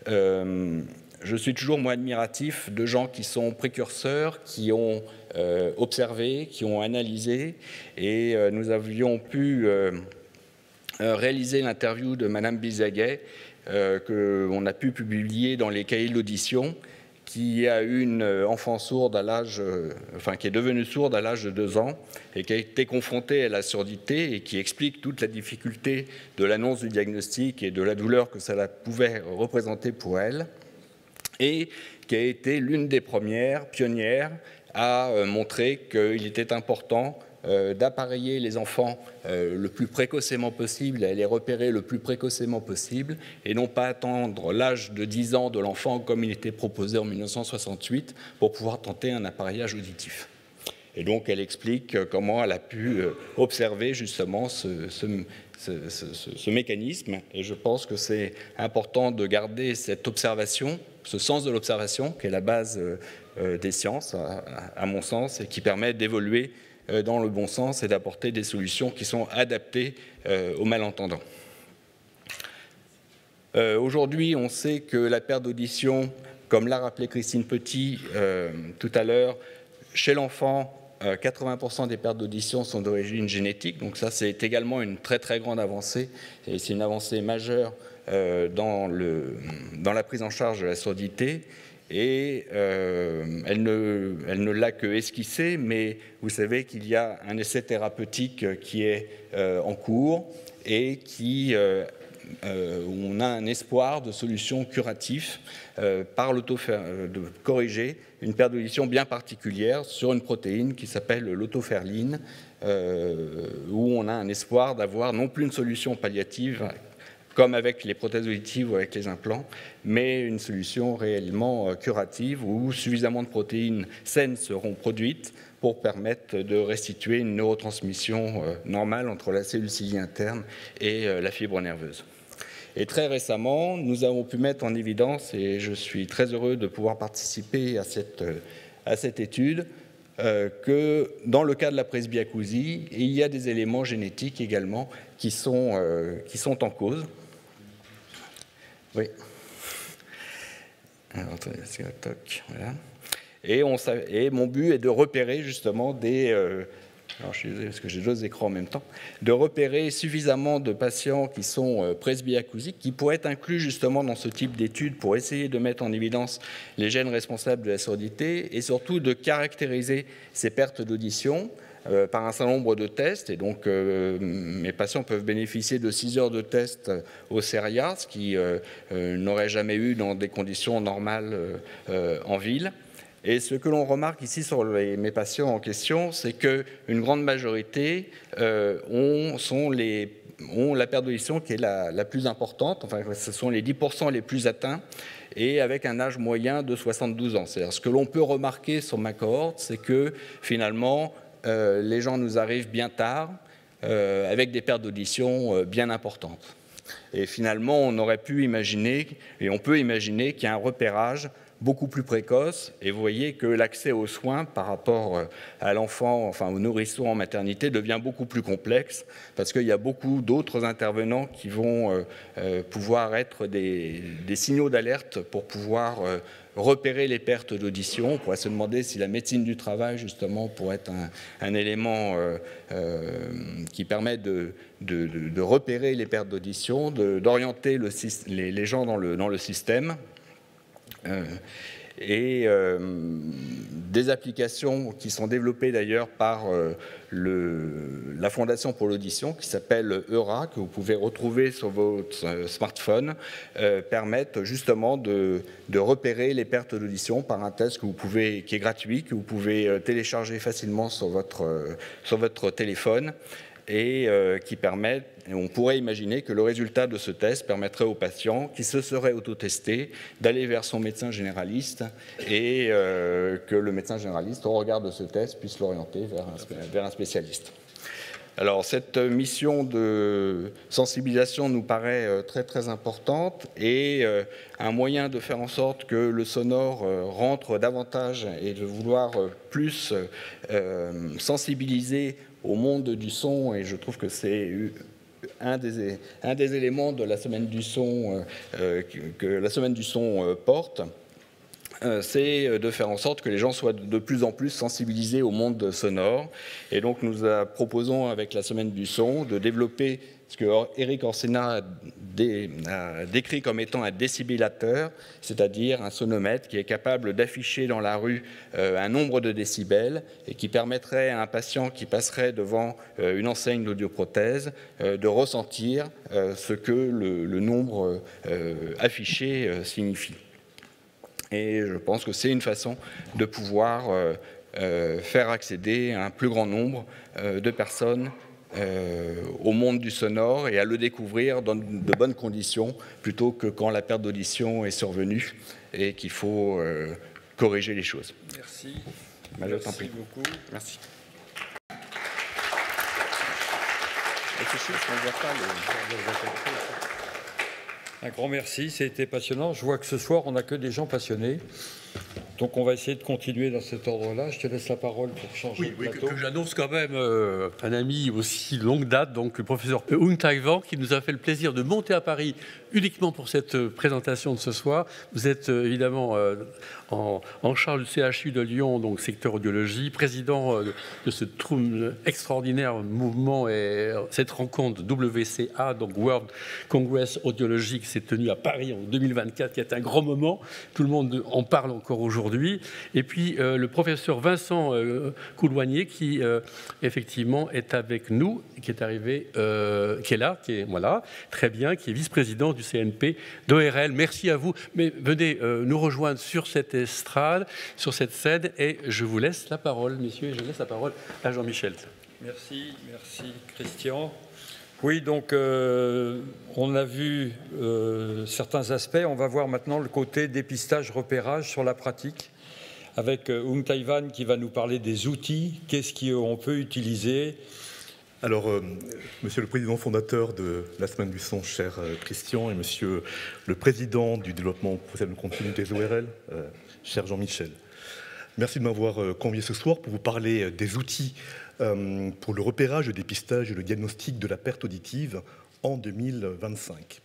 je suis toujours, moi, admiratif de gens qui sont précurseurs, qui ont observé, qui ont analysé. Et nous avions pu réaliser l'interview de Madame Bizaguet, qu'on a pu publier dans les cahiers de l'audition, qui a eu une enfant sourde à l'âge, qui est devenue sourde à l'âge de 2 ans et qui a été confrontée à la surdité et qui explique toute la difficulté de l'annonce du diagnostic et de la douleur que cela pouvait représenter pour elle, et qui a été l'une des premières pionnières à montrer qu'il était important d'appareiller les enfants le plus précocement possible, à les repérer le plus précocement possible, et non pas attendre l'âge de 10 ans de l'enfant comme il était proposé en 1968 pour pouvoir tenter un appareillage auditif. Et donc elle explique comment elle a pu observer justement ce mécanisme, et je pense que c'est important de garder cette observation, ce sens de l'observation qui est la base des sciences, à mon sens, et qui permet d'évoluer dans le bon sens et d'apporter des solutions qui sont adaptées aux malentendants. Aujourd'hui, on sait que la perte d'audition, comme l'a rappelé Christine Petit tout à l'heure, chez l'enfant, 80% des pertes d'audition sont d'origine génétique, donc ça c'est également une très très grande avancée, et c'est une avancée majeure dans la prise en charge de la surdité. Et elle ne l'a que esquissé, mais vous savez qu'il y a un essai thérapeutique qui est en cours et où on a un espoir de solution curative de corriger une perte d'audition bien particulière sur une protéine qui s'appelle l'autoferline, où on a un espoir d'avoir non plus une solution palliative comme avec les prothèses auditives ou avec les implants, mais une solution réellement curative où suffisamment de protéines saines seront produites pour permettre de restituer une neurotransmission normale entre la cellule ciliée interne et la fibre nerveuse. Et très récemment, nous avons pu mettre en évidence, et je suis très heureux de pouvoir participer à cette étude, que dans le cas de la presbyacousie, il y a des éléments génétiques également qui sont en cause. Oui. Alors, attendez, voilà. Et mon but est de repérer justement alors je suis désolé parce que j'ai 2 écrans en même temps, de repérer suffisamment de patients qui sont presbyacousiques, qui pourraient être inclus justement dans ce type d'études pour essayer de mettre en évidence les gènes responsables de la surdité et surtout de caractériser ces pertes d'audition par un certain nombre de tests. Et donc, mes patients peuvent bénéficier de 6 heures de tests au CERIA, ce qu'ils n'auraient jamais eu dans des conditions normales en ville. Et ce que l'on remarque ici sur mes patients en question, c'est qu'une grande majorité ont la perte d'audition qui est la plus importante. Enfin, ce sont les 10% les plus atteints et avec un âge moyen de 72 ans. C'est-à-dire, ce que l'on peut remarquer sur ma cohorte, c'est que finalement, les gens nous arrivent bien tard avec des pertes d'audition bien importantes. Et finalement, on aurait pu imaginer, et on peut imaginer qu'il y a un repérage beaucoup plus précoce, et vous voyez que l'accès aux soins par rapport à l'enfant, enfin au nourrisson en maternité, devient beaucoup plus complexe parce qu'il y a beaucoup d'autres intervenants qui vont pouvoir être des signaux d'alerte pour pouvoir repérer les pertes d'audition. On pourrait se demander si la médecine du travail, justement, pourrait être un élément qui permet de repérer les pertes d'audition, d'orienter les gens dans le système. Et des applications qui sont développées d'ailleurs par la Fondation pour l'audition, qui s'appelle EURA, que vous pouvez retrouver sur votre smartphone, permettent justement de repérer les pertes d'audition par un test qui est gratuit, que vous pouvez télécharger facilement sur votre téléphone, et qui permet, et on pourrait imaginer que le résultat de ce test permettrait aux patients qui se seraient autotestés d'aller vers son médecin généraliste et que le médecin généraliste, au regard de ce test, puisse l'orienter vers un spécialiste. Alors, cette mission de sensibilisation nous paraît très très importante et un moyen de faire en sorte que le sonore rentre davantage et de vouloir plus sensibiliser au monde du son, et je trouve que c'est un des éléments de la semaine du son que la semaine du son porte, c'est de faire en sorte que les gens soient de plus en plus sensibilisés au monde sonore. Et donc nous proposons avec la semaine du son de développer ce que Eric Orsena a décrit comme étant un décibellateur, c'est-à-dire un sonomètre qui est capable d'afficher dans la rue un nombre de décibels et qui permettrait à un patient qui passerait devant une enseigne d'audioprothèse de ressentir ce que le nombre affiché signifie. Et je pense que c'est une façon de pouvoir faire accéder à un plus grand nombre de personnes au monde du sonore et à le découvrir dans de bonnes conditions plutôt que quand la perte d'audition est survenue et qu'il faut corriger les choses. Merci. Merci beaucoup. Merci. Un grand merci, c'était passionnant. Je vois que ce soir, on n'a que des gens passionnés. Donc on va essayer de continuer dans cet ordre-là. Je te laisse la parole pour changer de plateau. Que j'annonce quand même un ami aussi longue date, donc le professeur Ung Tai-Van, qui nous a fait le plaisir de monter à Paris uniquement pour cette présentation de ce soir. Vous êtes évidemment en charge du CHU de Lyon, donc secteur audiologie, président de ce extraordinaire mouvement et cette rencontre WCA, donc World Congress Audiology, qui s'est tenue à Paris en 2024, qui est un grand moment. Tout le monde en parle encore aujourd'hui. Et puis le professeur Vincent Couloignier, qui effectivement est avec nous, qui est arrivé, qui est là, voilà, très bien, qui est vice-président du CNP d'ORL. Merci à vous. Mais venez nous rejoindre sur cette estrade, sur cette scène, et je vous laisse la parole, messieurs, et je laisse la parole à Jean-Michel. Merci Christian. Oui, donc on a vu certains aspects. On va voir maintenant le côté dépistage, repérage sur la pratique, avec Ung Tai-Van qui va nous parler des outils, qu'est-ce qu'on peut utiliser, Alors, Monsieur le Président fondateur de la Semaine du Son, cher Christian, et Monsieur le Président du développement professionnel continu des ORL, cher Jean-Michel, merci de m'avoir convié ce soir pour vous parler des outils pour le repérage, le dépistage et le diagnostic de la perte auditive en 2025.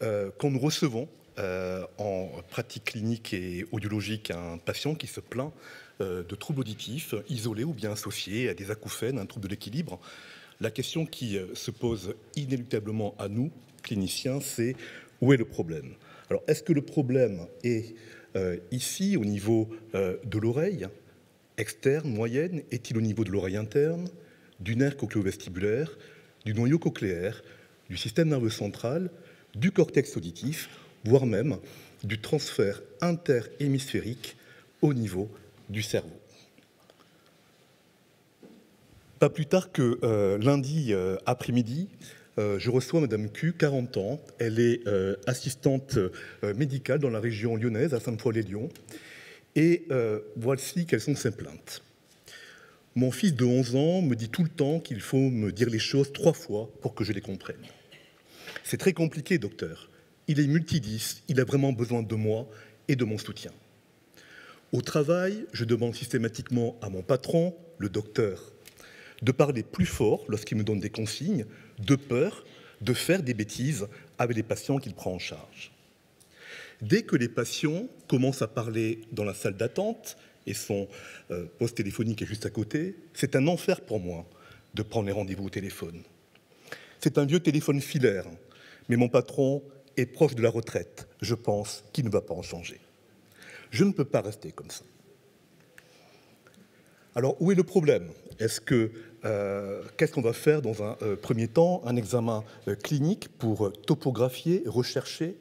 Quand nous recevons en pratique clinique et audiologique un patient qui se plaint de troubles auditifs isolés ou bien associés à des acouphènes, un trouble de l'équilibre, la question qui se pose inéluctablement à nous, cliniciens, c'est où est le problème? Alors, est-ce que le problème est ici, au niveau de l'oreille externe, moyenne? Est-il au niveau de l'oreille interne, du nerf cochléo-vestibulaire, du noyau cochléaire, du système nerveux central, du cortex auditif, voire même du transfert interhémisphérique au niveau du cerveau? Pas plus tard que lundi après-midi, je reçois Madame Q, 40 ans. Elle est assistante médicale dans la région lyonnaise, à Sainte-Foy-les-Lyons. Et voici quelles sont ses plaintes. Mon fils de 11 ans me dit tout le temps qu'il faut me dire les choses 3 fois pour que je les comprenne. C'est très compliqué, docteur. Il est multidis, il a vraiment besoin de moi et de mon soutien. Au travail, je demande systématiquement à mon patron, le docteur, de parler plus fort lorsqu'il me donne des consignes, de peur de faire des bêtises avec les patients qu'il prend en charge. Dès que les patients commencent à parler dans la salle d'attente, et son poste téléphonique est juste à côté, c'est un enfer pour moi de prendre les rendez-vous au téléphone. C'est un vieux téléphone filaire, mais mon patron est proche de la retraite. Je pense qu'il ne va pas en changer. Je ne peux pas rester comme ça. Alors, où est le problème? Qu'est-ce qu'on va faire dans un premier temps? Un examen clinique pour topographier, rechercher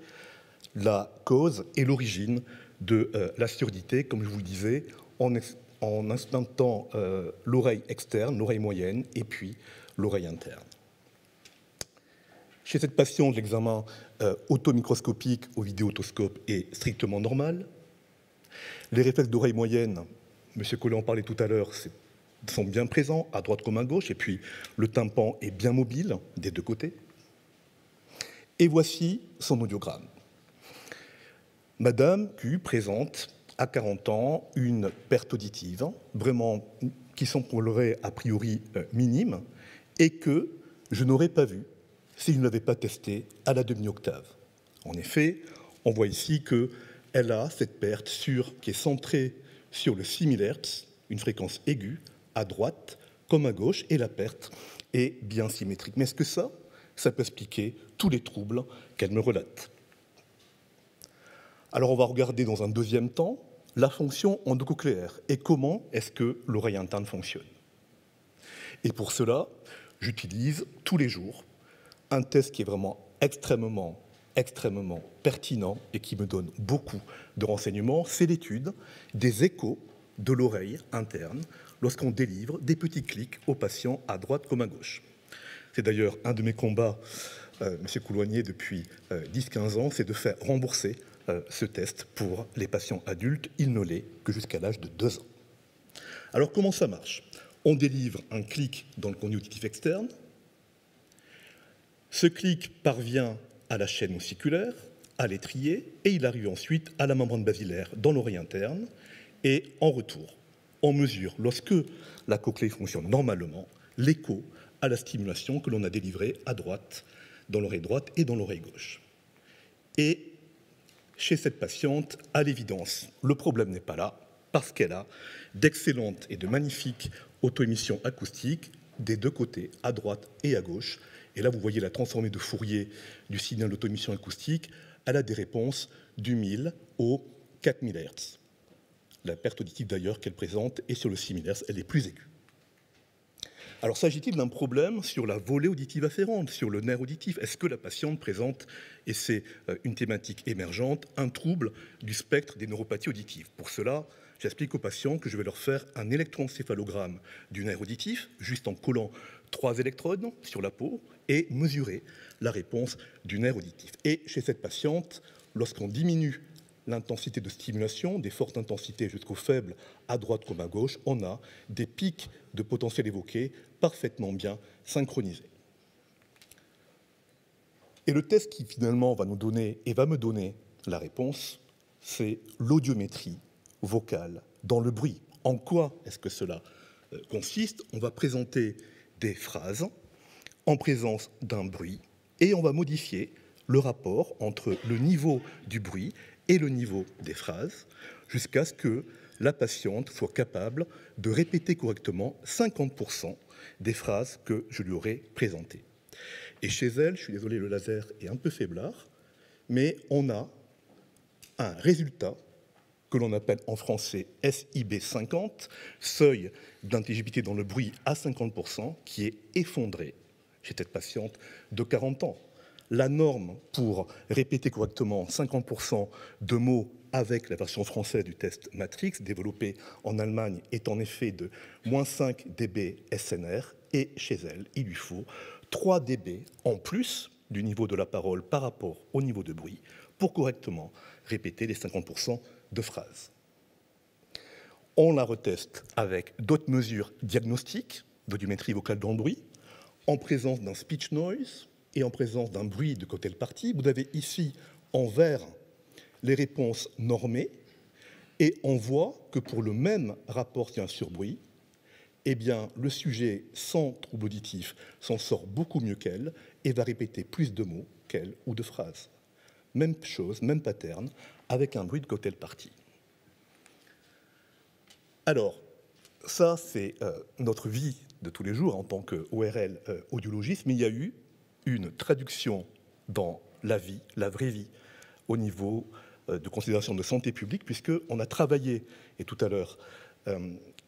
la cause et l'origine de la surdité, comme je vous le disais, en implantant l'oreille externe, l'oreille moyenne, et puis l'oreille interne. Chez cette patiente, l'examen automicroscopique au vidéotoscope est strictement normal. Les réflexes d'oreille moyenne, M. Collet en parlait tout à l'heure, sont bien présents, à droite comme à gauche, et puis le tympan est bien mobile des deux côtés. Et voici son audiogramme. Madame Q présente à 40 ans une perte auditive, vraiment qui semblerait a priori minime, et que je n'aurais pas vu si je ne l'avais pas testé à la demi-octave. En effet, on voit ici qu'elle a cette perte qui est centrée sur le 6000 Hz, une fréquence aiguë, à droite comme à gauche, et la perte est bien symétrique. Mais est-ce que ça peut expliquer tous les troubles qu'elle me relate? Alors on va regarder dans un deuxième temps la fonction endocochléaire et comment est-ce que l'oreille interne fonctionne. Et pour cela, j'utilise tous les jours un test qui est vraiment extrêmement pertinent et qui me donne beaucoup de renseignements, c'est l'étude des échos de l'oreille interne lorsqu'on délivre des petits clics aux patients à droite comme à gauche. C'est d'ailleurs un de mes combats, M. Couloignet, depuis 10-15 ans, c'est de faire rembourser ce test pour les patients adultes. Il ne l'est que jusqu'à l'âge de 2 ans. Alors comment ça marche? On délivre un clic dans le conduit auditif externe. Ce clic parvient à la chaîne ossiculaire, à l'étrier, et il arrive ensuite à la membrane basilaire dans l'oreille interne. Et en retour, on mesure, lorsque la cochlée fonctionne normalement, l'écho à la stimulation que l'on a délivrée à droite, dans l'oreille droite et dans l'oreille gauche. Et chez cette patiente, à l'évidence, le problème n'est pas là, parce qu'elle a d'excellentes et de magnifiques auto-émissions acoustiques des deux côtés, à droite et à gauche. Et là, vous voyez la transformée de Fourier du signal d'auto-émission acoustique. Elle a des réponses du 1000 au 4000 Hz. La perte auditive, d'ailleurs, qu'elle présente est sur le 6000 Hz, elle est plus aiguë. Alors, s'agit-il d'un problème sur la volée auditive afférente, sur le nerf auditif? Est-ce que la patiente présente, et c'est une thématique émergente, un trouble du spectre des neuropathies auditives? Pour cela, j'explique aux patients que je vais leur faire un électroencéphalogramme du nerf auditif, juste en collant 3 électrodes sur la peau, et mesurer la réponse du nerf auditif. Et chez cette patiente, lorsqu'on diminue l'intensité de stimulation, des fortes intensités jusqu'aux faibles à droite comme à gauche, on a des pics de potentiel évoqués parfaitement bien synchronisés. Et le test qui finalement va nous donner et va me donner la réponse, c'est l'audiométrie vocale dans le bruit. En quoi est-ce que cela consiste? On va présenter des phrases en présence d'un bruit et on va modifier le rapport entre le niveau du bruit et le niveau des phrases jusqu'à ce que la patiente soit capable de répéter correctement 50% des phrases que je lui aurais présentées. Et chez elle, je suis désolé, le laser est un peu faiblard, mais on a un résultat que l'on appelle en français SIB 50, seuil d'intelligibilité dans le bruit à 50%, qui est effondré chez cette patiente de 40 ans. La norme pour répéter correctement 50% de mots avec la version française du test Matrix, développé en Allemagne, est en effet de -5 dB SNR, et chez elle, il lui faut 3 dB en plus du niveau de la parole par rapport au niveau de bruit pour correctement répéter les 50% de phrases. On la reteste avec d'autres mesures diagnostiques d'audiométrie vocale dans le bruit, en présence d'un speech noise et en présence d'un bruit de cocktail party. Vous avez ici en vert les réponses normées et on voit que pour le même rapport sien-sur-bruit, eh bien, le sujet sans trouble auditif s'en sort beaucoup mieux qu'elle et va répéter plus de mots qu'elle ou de phrases. Même chose, même pattern, avec un bruit de cocktail party. Alors, ça, c'est notre vie de tous les jours en tant qu'ORL audiologiste, mais il y a eu une traduction dans la vie, la vraie vie, au niveau de considération de santé publique, puisqu'on a travaillé, et tout à l'heure,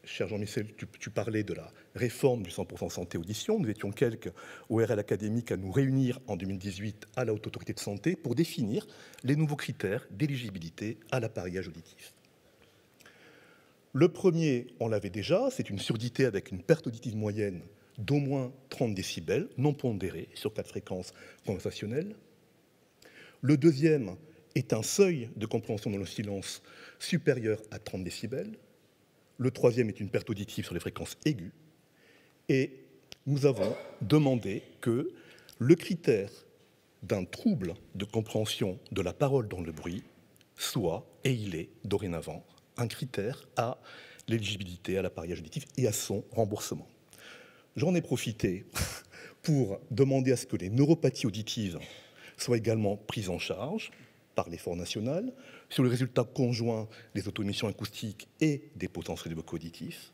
cher Jean-Michel, tu parlais de la réforme du 100% santé audition. Nous étions quelques ORL académiques à nous réunir en 2018 à la Haute Autorité de Santé pour définir les nouveaux critères d'éligibilité à l'appareillage auditif. Le premier, on l'avait déjà, c'est une surdité avec une perte auditive moyenne d'au moins 30 décibels, non pondérée, sur 4 fréquences conversationnelles. Le deuxième est un seuil de compréhension dans le silence supérieur à 30 décibels. Le troisième est une perte auditive sur les fréquences aiguës. Et nous avons demandé que le critère d'un trouble de compréhension de la parole dans le bruit soit, et il est dorénavant, un critère à l'éligibilité à l'appareillage auditif et à son remboursement. J'en ai profité pour demander à ce que les neuropathies auditives soient également prises en charge par l'effort national sur le résultat conjoint des auto-émissions acoustiques et des potentiels vocaux auditifs.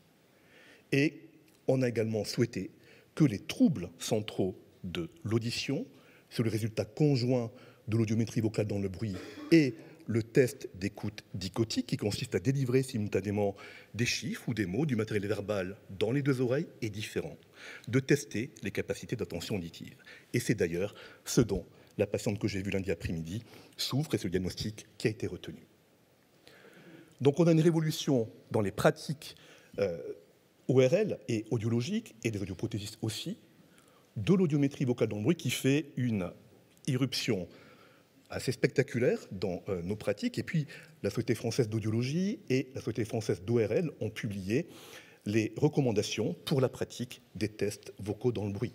Et on a également souhaité que les troubles centraux de l'audition, sur le résultat conjoint de l'audiométrie vocale dans le bruit et le test d'écoute dichotique qui consiste à délivrer simultanément des chiffres ou des mots, du matériel verbal dans les deux oreilles est différent, de tester les capacités d'attention auditive. Et c'est d'ailleurs ce dont la patiente que j'ai vue lundi après-midi souffre et ce diagnostic qui a été retenu. Donc on a une révolution dans les pratiques ORL et audiologiques, et des audioprothésistes aussi, de l'audiométrie vocale dans le bruit qui fait une irruption assez spectaculaire dans nos pratiques. Et puis, la Société française d'audiologie et la Société française d'ORL ont publié les recommandations pour la pratique des tests vocaux dans le bruit.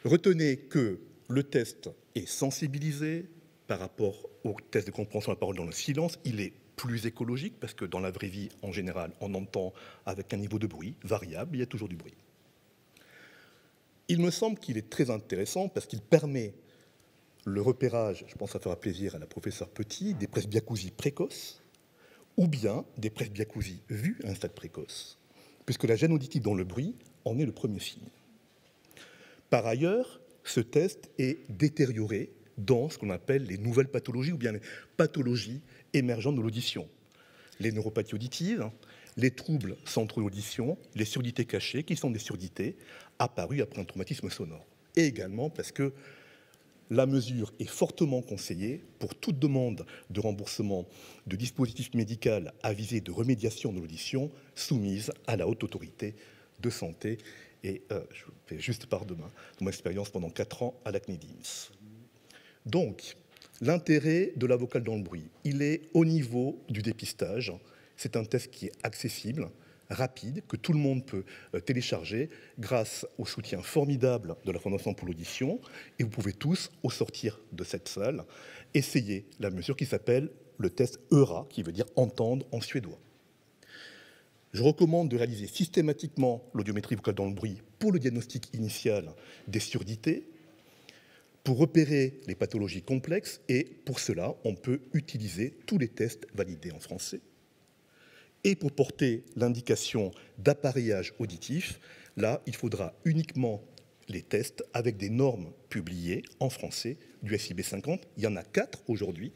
Retenez que le test est sensibilisé par rapport au test de compréhension de la parole dans le silence. Il est plus écologique parce que dans la vraie vie, en général, on entend avec un niveau de bruit variable, il y a toujours du bruit. Il me semble qu'il est très intéressant parce qu'il permet le repérage, je pense que ça fera plaisir à la professeure Petit, des presbyacousies précoces ou bien des presbyacousies vues à un stade précoce, puisque la gêne auditive dans le bruit en est le premier signe. Par ailleurs, ce test est détérioré dans ce qu'on appelle les nouvelles pathologies ou bien les pathologies émergentes de l'audition. Les neuropathies auditives, les troubles centraux de l'audition, les surdités cachées, qui sont des surdités apparues après un traumatisme sonore. Et également parce que la mesure est fortement conseillée pour toute demande de remboursement de dispositif médical à visée de remédiation de l'audition soumise à la Haute Autorité de Santé. Et je fais juste part de mon expérience pendant 4 ans à la CNIDIMS. Donc, L'intérêt de la vocale dans le bruit, il est au niveau du dépistage. C'est un test qui est accessible, rapide, que tout le monde peut télécharger grâce au soutien formidable de la Fondation pour l'audition. Et vous pouvez tous, au sortir de cette salle, essayer la mesure qui s'appelle le test ERA, qui veut dire entendre en suédois. Je recommande de réaliser systématiquement l'audiométrie vocale dans le bruit pour le diagnostic initial des surdités, pour repérer les pathologies complexes, et pour cela, on peut utiliser tous les tests validés en français. Et pour porter l'indication d'appareillage auditif, là, il faudra uniquement les tests avec des normes publiées en français du SIB 50. Il y en a 4 aujourd'hui,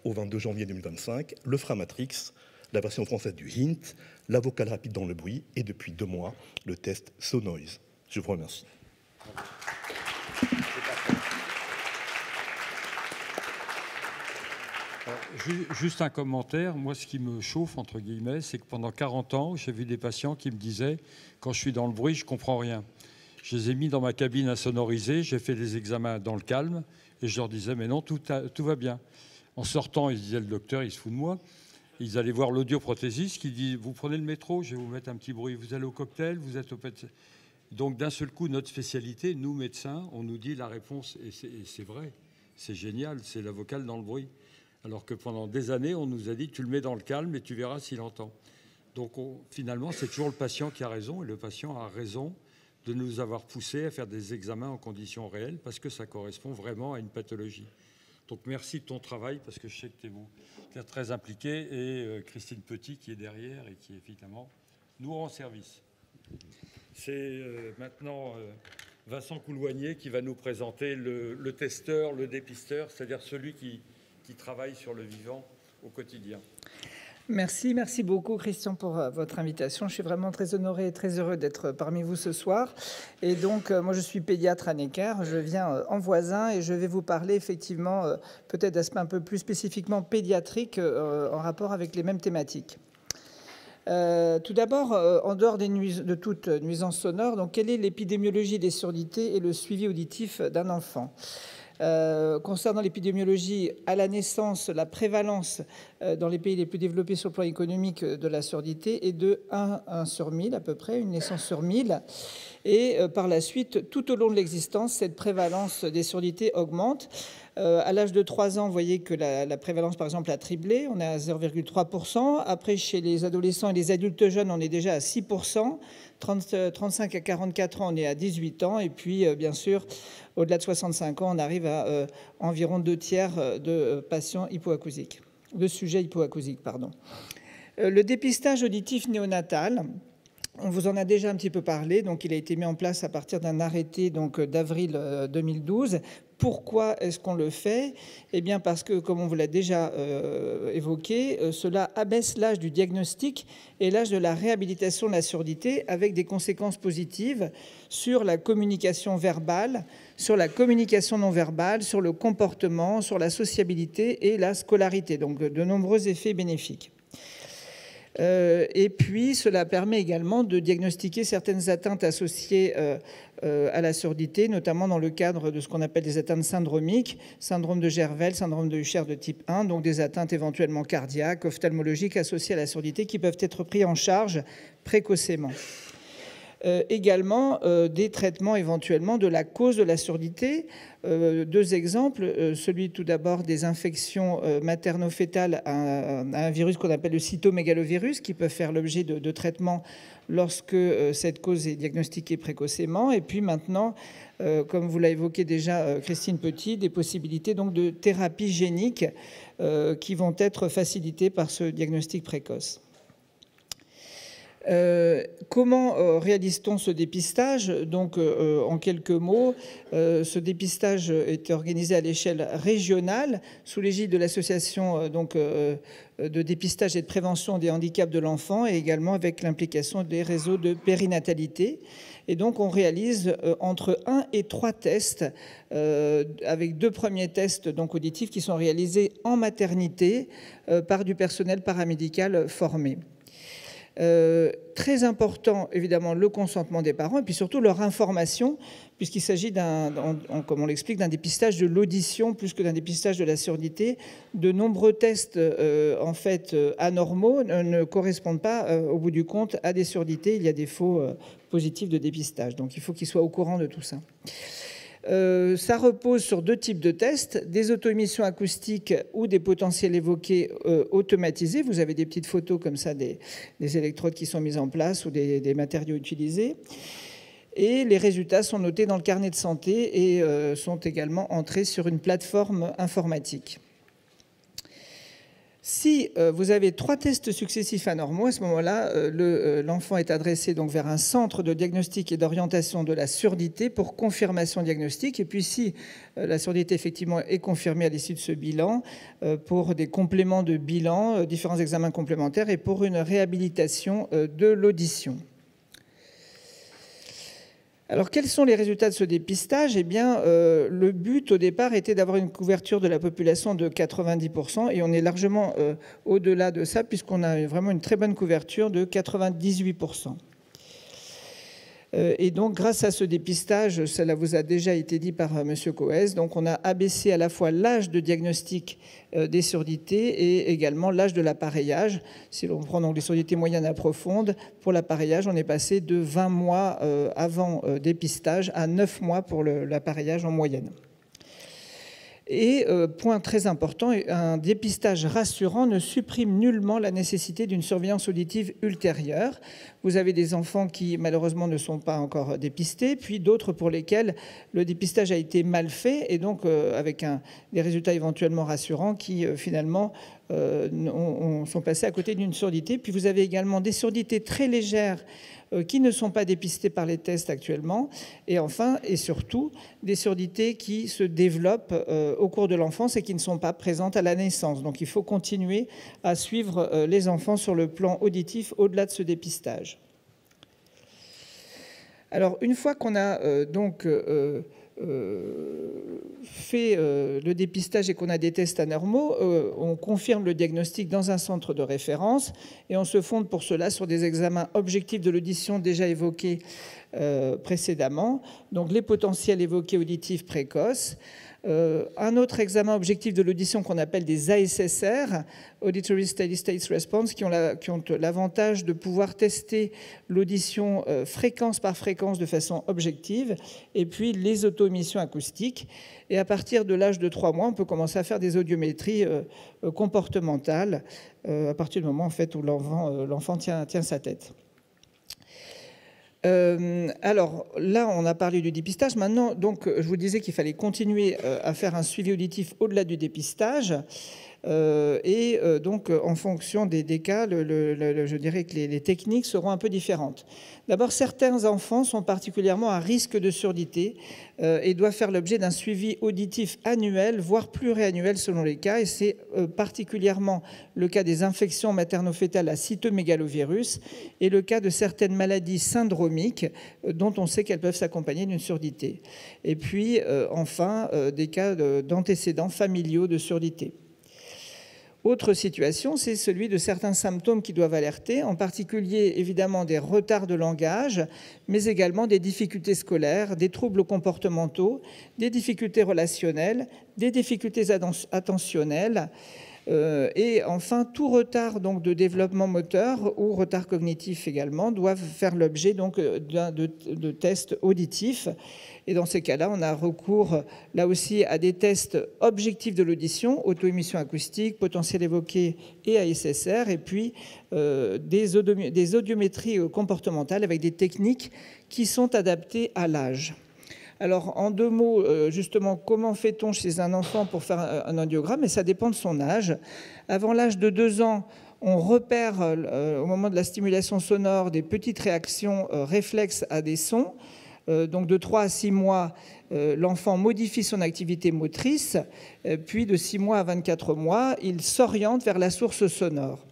au 22 janvier 2025, le Framatrix, la version française du HINT, la vocale rapide dans le bruit, et depuis 2 mois, le test Sonoise. Je vous remercie. Juste un commentaire. Moi, ce qui me chauffe, entre guillemets, c'est que pendant 40 ans, j'ai vu des patients qui me disaient « Quand je suis dans le bruit, je ne comprends rien ». Je les ai mis dans ma cabine insonorisée, j'ai fait des examens dans le calme, et je leur disais « Mais non, tout va bien ». En sortant, ils disaient « Le docteur, il se fout de moi ». Ils allaient voir l'audioprothésiste qui dit « Vous prenez le métro, je vais vous mettre un petit bruit. Vous allez au cocktail, vous êtes au pet ». Donc, d'un seul coup, notre spécialité, nous, médecins, on nous dit la réponse, et c'est vrai, c'est génial, c'est la vocale dans le bruit. Alors que pendant des années, on nous a dit tu le mets dans le calme et tu verras s'il entend. Donc finalement, c'est toujours le patient qui a raison, et le patient a raison de nous avoir poussés à faire des examens en conditions réelles parce que ça correspond vraiment à une pathologie. Donc merci de ton travail, parce que je sais que tu es très impliqué, et Christine Petit qui est derrière et qui évidemment nous rend service. C'est maintenant Vincent Couloignet qui va nous présenter le testeur, le dépisteur, c'est-à-dire celui qui travaille sur le vivant au quotidien. Merci beaucoup Christian pour votre invitation. Je suis vraiment très honorée et très heureux d'être parmi vous ce soir. Et donc, moi je suis pédiatre à Necker, je viens en voisin et je vais vous parler effectivement peut-être d'aspects un peu plus spécifiquement pédiatriques en rapport avec les mêmes thématiques. Tout d'abord, en dehors de toute nuisance sonore, donc, quelle est l'épidémiologie des surdité et le suivi auditif d'un enfant ? Concernant l'épidémiologie, à la naissance, la prévalence dans les pays les plus développés sur le plan économique de la surdité est de 1 sur 1000 à peu près, une naissance sur 1000. Et par la suite, tout au long de l'existence, cette prévalence des surdités augmente. À l'âge de 3 ans, vous voyez que la prévalence, par exemple, a triplé. On est à 0,3%. Après, chez les adolescents et les adultes jeunes, on est déjà à 6%. 35 à 44 ans, on est à 18 ans. Et puis, bien sûr, au-delà de 65 ans, on arrive à environ 2/3 de patients hypoacousiques, de sujets hypoacousiques, pardon. Le dépistage auditif néonatal, on vous en a déjà un petit peu parlé. Donc, il a été mis en place à partir d'un arrêté d'avril 2012. Pourquoi est-ce qu'on le fait ? Eh bien, parce que, comme on vous l'a déjà évoqué, cela abaisse l'âge du diagnostic et l'âge de la réhabilitation de la surdité, avec des conséquences positives sur la communication verbale, sur la communication non verbale, sur le comportement, sur la sociabilité et la scolarité. Donc, de nombreux effets bénéfiques. Et puis, cela permet également de diagnostiquer certaines atteintes associées à la surdité, notamment dans le cadre de ce qu'on appelle des atteintes syndromiques, syndrome de Gervais, syndrome de Usher de type 1, donc des atteintes éventuellement cardiaques, ophtalmologiques associées à la surdité qui peuvent être prises en charge précocement. Également des traitements éventuellement de la cause de la surdité. 2 exemples, celui tout d'abord des infections materno-fétales à un virus qu'on appelle le cytomégalovirus, qui peut faire l'objet de traitements lorsque cette cause est diagnostiquée précocement. Et puis maintenant, comme vous l'a évoqué déjà Christine Petit, des possibilités donc de thérapie génique qui vont être facilitées par ce diagnostic précoce. Comment réalise-t-on ce dépistage ? Donc, en quelques mots, ce dépistage est organisé à l'échelle régionale sous l'égide de l'association de dépistage et de prévention des handicaps de l'enfant, et également avec l'implication des réseaux de périnatalité. Et donc, on réalise entre 1 et 3 tests, avec 2 premiers tests donc auditifs qui sont réalisés en maternité par du personnel paramédical formé. Très important, évidemment, le consentement des parents et puis surtout leur information, puisqu'il s'agit comme on l'explique, d'un dépistage de l'audition plus que d'un dépistage de la surdité. De nombreux tests, en fait, anormaux ne correspondent pas, au bout du compte, à des surdités. Il y a des faux positifs de dépistage. Donc, il faut qu'ils soient au courant de tout ça. Ça repose sur 2 types de tests, des auto-émissions acoustiques ou des potentiels évoqués automatisés. Vous avez des petites photos comme ça des électrodes qui sont mises en place ou des matériaux utilisés. Et les résultats sont notés dans le carnet de santé et sont également entrés sur une plateforme informatique. Si vous avez 3 tests successifs anormaux, à ce moment-là, l'enfant est adressé donc vers un centre de diagnostic et d'orientation de la surdité pour confirmation diagnostique. Et puis si la surdité effectivement est confirmée à l'issue de ce bilan, pour des compléments de bilan, différents examens complémentaires et pour une réhabilitation de l'audition. Alors, quels sont les résultats de ce dépistage? Eh bien, le but, au départ, était d'avoir une couverture de la population de 90%, et on est largement au-delà de ça, puisqu'on a vraiment une très bonne couverture de 98%. Et donc, grâce à ce dépistage, cela vous a déjà été dit par M. Coes, donc on a abaissé à la fois l'âge de diagnostic des surdités et également l'âge de l'appareillage. Si l'on prend donc les surdités moyennes à profondes, pour l'appareillage, on est passé de 20 mois avant dépistage à 9 mois pour l'appareillage en moyenne. Et point très important, un dépistage rassurant ne supprime nullement la nécessité d'une surveillance auditive ultérieure. Vous avez des enfants qui malheureusement ne sont pas encore dépistés, puis d'autres pour lesquels le dépistage a été mal fait et donc avec des résultats éventuellement rassurants qui finalement sont passés à côté d'une surdité. Puis vous avez également des surdités très légères qui ne sont pas dépistées par les tests actuellement. Et enfin, et surtout, des surdités qui se développent au cours de l'enfance et qui ne sont pas présentes à la naissance. Donc il faut continuer à suivre les enfants sur le plan auditif au-delà de ce dépistage. Alors, une fois qu'on a fait le dépistage et qu'on a des tests anormaux, on confirme le diagnostic dans un centre de référence et on se fonde pour cela sur des examens objectifs de l'audition déjà évoqués précédemment, donc les potentiels évoqués auditifs précoces. Un autre examen objectif de l'audition qu'on appelle des ASSR, Auditory Steady State Response, qui ont l'avantage de pouvoir tester l'audition fréquence par fréquence de façon objective, et puis les auto-émissions acoustiques. Et à partir de l'âge de 3 mois, on peut commencer à faire des audiométries comportementales, à partir du moment en fait, où l'enfant tient sa tête. Alors là, on a parlé du dépistage. Maintenant, donc, je vous disais qu'il fallait continuer à faire un suivi auditif au-delà du dépistage. Donc, en fonction des cas, je dirais que les techniques seront un peu différentes. D'abord, certains enfants sont particulièrement à risque de surdité et doivent faire l'objet d'un suivi auditif annuel, voire pluriannuel selon les cas. Et c'est particulièrement le cas des infections materno-fétales à cytomégalovirus et le cas de certaines maladies syndromiques dont on sait qu'elles peuvent s'accompagner d'une surdité. Et puis, enfin, des cas d'antécédents familiaux de surdité. Autre situation, c'est celui de certains symptômes qui doivent alerter, en particulier évidemment des retards de langage, mais également des difficultés scolaires, des troubles comportementaux, des difficultés relationnelles, des difficultés attentionnelles, et enfin tout retard donc, de développement moteur ou retard cognitif également doivent faire l'objet donc de tests auditifs. Et dans ces cas-là, on a recours là aussi à des tests objectifs de l'audition, auto-émission acoustique, potentiel évoqué et ASSR, et puis des audiométries comportementales avec des techniques qui sont adaptées à l'âge. Alors, en 2 mots, justement, comment fait-on chez un enfant pour faire un audiogramme? Et ça dépend de son âge. Avant l'âge de 2 ans, on repère, au moment de la stimulation sonore, des petites réactions réflexes à des sons. Donc de 3 à 6 mois, l'enfant modifie son activité motrice, puis de 6 mois à 24 mois, il s'oriente vers la source sonore.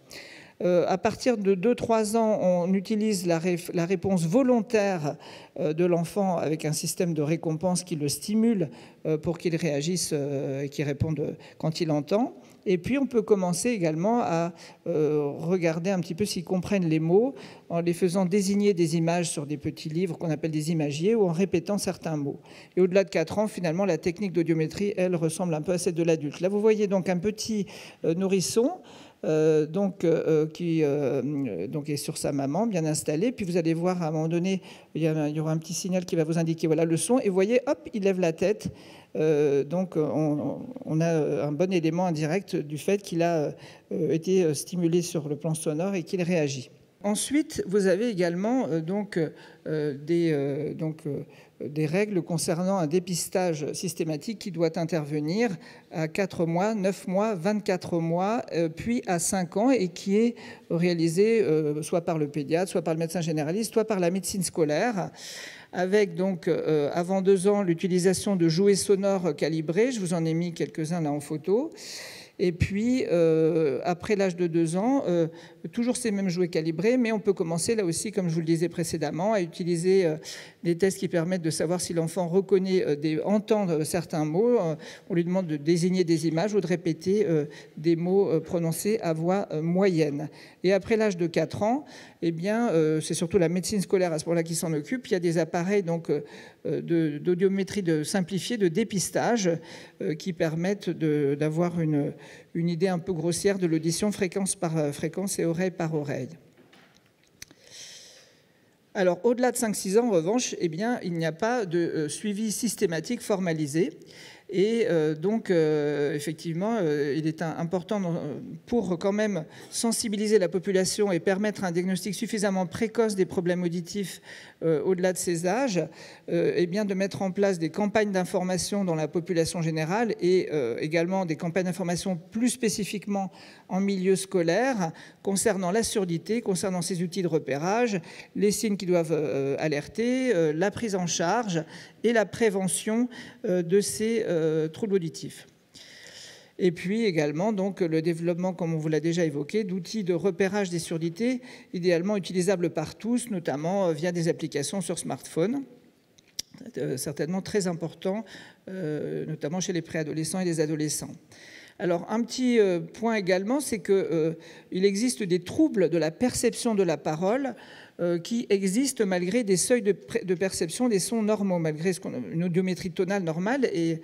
À partir de 2-3 ans, on utilise la réponse volontaire de l'enfant avec un système de récompense qui le stimule pour qu'il réagisse et qu'il réponde quand il entend. Et puis, on peut commencer également à regarder un petit peu s'ils comprennent les mots en les faisant désigner des images sur des petits livres qu'on appelle des imagiers ou en répétant certains mots. Et au-delà de 4 ans, finalement, la technique d'audiométrie, elle, ressemble un peu à celle de l'adulte. Là, vous voyez donc un petit nourrisson qui est sur sa maman, bien installé. Puis vous allez voir, à un moment donné, il y aura un petit signal qui va vous indiquer voilà, le son. Et vous voyez, hop, il lève la tête. Donc on a un bon élément indirect du fait qu'il a été stimulé sur le plan sonore et qu'il réagit. Ensuite, vous avez également des règles concernant un dépistage systématique qui doit intervenir à 4 mois, 9 mois, 24 mois, puis à 5 ans et qui est réalisé soit par le pédiatre, soit par le médecin généraliste, soit par la médecine scolaire, avec donc avant 2 ans l'utilisation de jouets sonores calibrés. Je vous en ai mis quelques-uns là en photo. Et puis, après l'âge de 2 ans, toujours ces mêmes jouets calibrés, mais on peut commencer là aussi, comme je vous le disais précédemment, à utiliser des tests qui permettent de savoir si l'enfant reconnaît, entend certains mots. On lui demande de désigner des images ou de répéter des mots prononcés à voix moyenne. Et après l'âge de 4 ans, eh bien, c'est surtout la médecine scolaire à ce moment-là qui s'en occupe. Il y a des appareils donc, d'audiométrie simplifiée, de dépistage, qui permettent d'avoir une idée un peu grossière de l'audition fréquence par fréquence et oreille par oreille. Alors, au-delà de 5-6 ans, en revanche, eh bien, il n'y a pas de suivi systématique formalisé. Et donc, effectivement, il est important pour quand même sensibiliser la population et permettre un diagnostic suffisamment précoce des problèmes auditifs au-delà de ces âges, eh bien, de mettre en place des campagnes d'information dans la population générale et également des campagnes d'information plus spécifiquement en milieu scolaire concernant la surdité, concernant ces outils de repérage, les signes qui doivent alerter, la prise en charge et la prévention de ces troubles auditifs. Et puis également donc, le développement, comme on vous l'a déjà évoqué, d'outils de repérage des surdités, idéalement utilisables par tous, notamment via des applications sur smartphone, certainement très important, notamment chez les préadolescents et les adolescents. Alors, un petit point également, c'est qu'il existe des troubles de la perception de la parole qui existent malgré des seuils de perception des sons normaux, malgré une audiométrie tonale normale. Et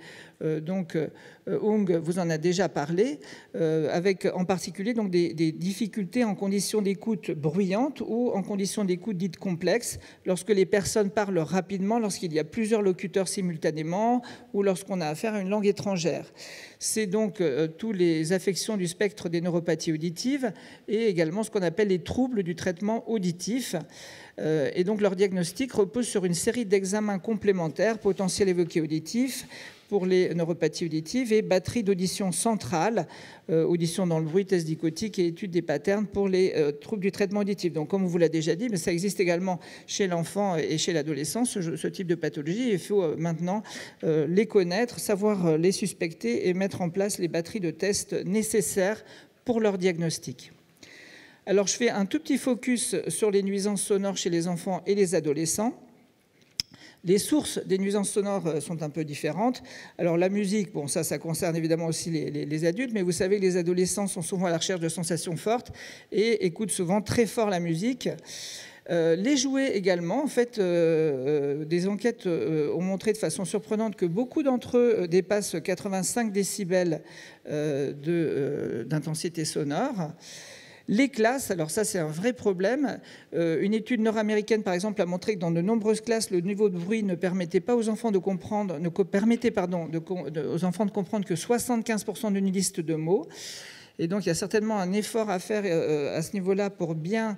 donc, Ung vous en a déjà parlé, avec en particulier donc, des difficultés en conditions d'écoute bruyantes ou en conditions d'écoute dites complexes, lorsque les personnes parlent rapidement, lorsqu'il y a plusieurs locuteurs simultanément ou lorsqu'on a affaire à une langue étrangère. C'est donc toutes les affections du spectre des neuropathies auditives et également ce qu'on appelle les troubles du traitement auditif. Et donc leur diagnostic repose sur une série d'examens complémentaires, potentiel évoqué auditif pour les neuropathies auditives et batterie d'audition centrale, audition dans le bruit, test dichotique et étude des patterns pour les troubles du traitement auditif. Donc comme on vous l'a déjà dit, mais ça existe également chez l'enfant et chez l'adolescent, ce type de pathologie. Il faut maintenant les connaître, savoir les suspecter et mettre en place les batteries de tests nécessaires pour leur diagnostic. Alors, je fais un tout petit focus sur les nuisances sonores chez les enfants et les adolescents. Les sources des nuisances sonores sont un peu différentes. Alors, la musique, bon, ça concerne évidemment aussi les adultes, mais vous savez que les adolescents sont souvent à la recherche de sensations fortes et écoutent souvent très fort la musique. Les jouets également, en fait, des enquêtes ont montré de façon surprenante que beaucoup d'entre eux dépassent 85 décibels d'intensité sonore. Les classes, alors ça c'est un vrai problème. Une étude nord-américaine par exemple a montré que dans de nombreuses classes, le niveau de bruit ne permettait pas aux enfants de comprendre, aux enfants de comprendre que 75% d'une liste de mots. Et donc il y a certainement un effort à faire à ce niveau-là pour bien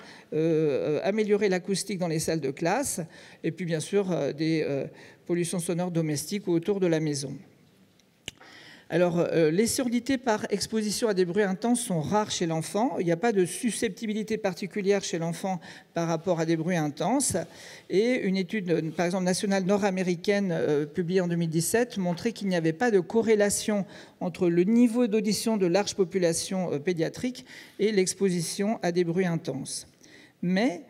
améliorer l'acoustique dans les salles de classe. Et puis bien sûr des pollutions sonores domestiques ou autour de la maison. Alors, les surdités par exposition à des bruits intenses sont rares chez l'enfant. Il n'y a pas de susceptibilité particulière chez l'enfant par rapport à des bruits intenses. Et une étude, par exemple, nationale nord-américaine, publiée en 2017, montrait qu'il n'y avait pas de corrélation entre le niveau d'audition de large population pédiatrique et l'exposition à des bruits intenses. Mais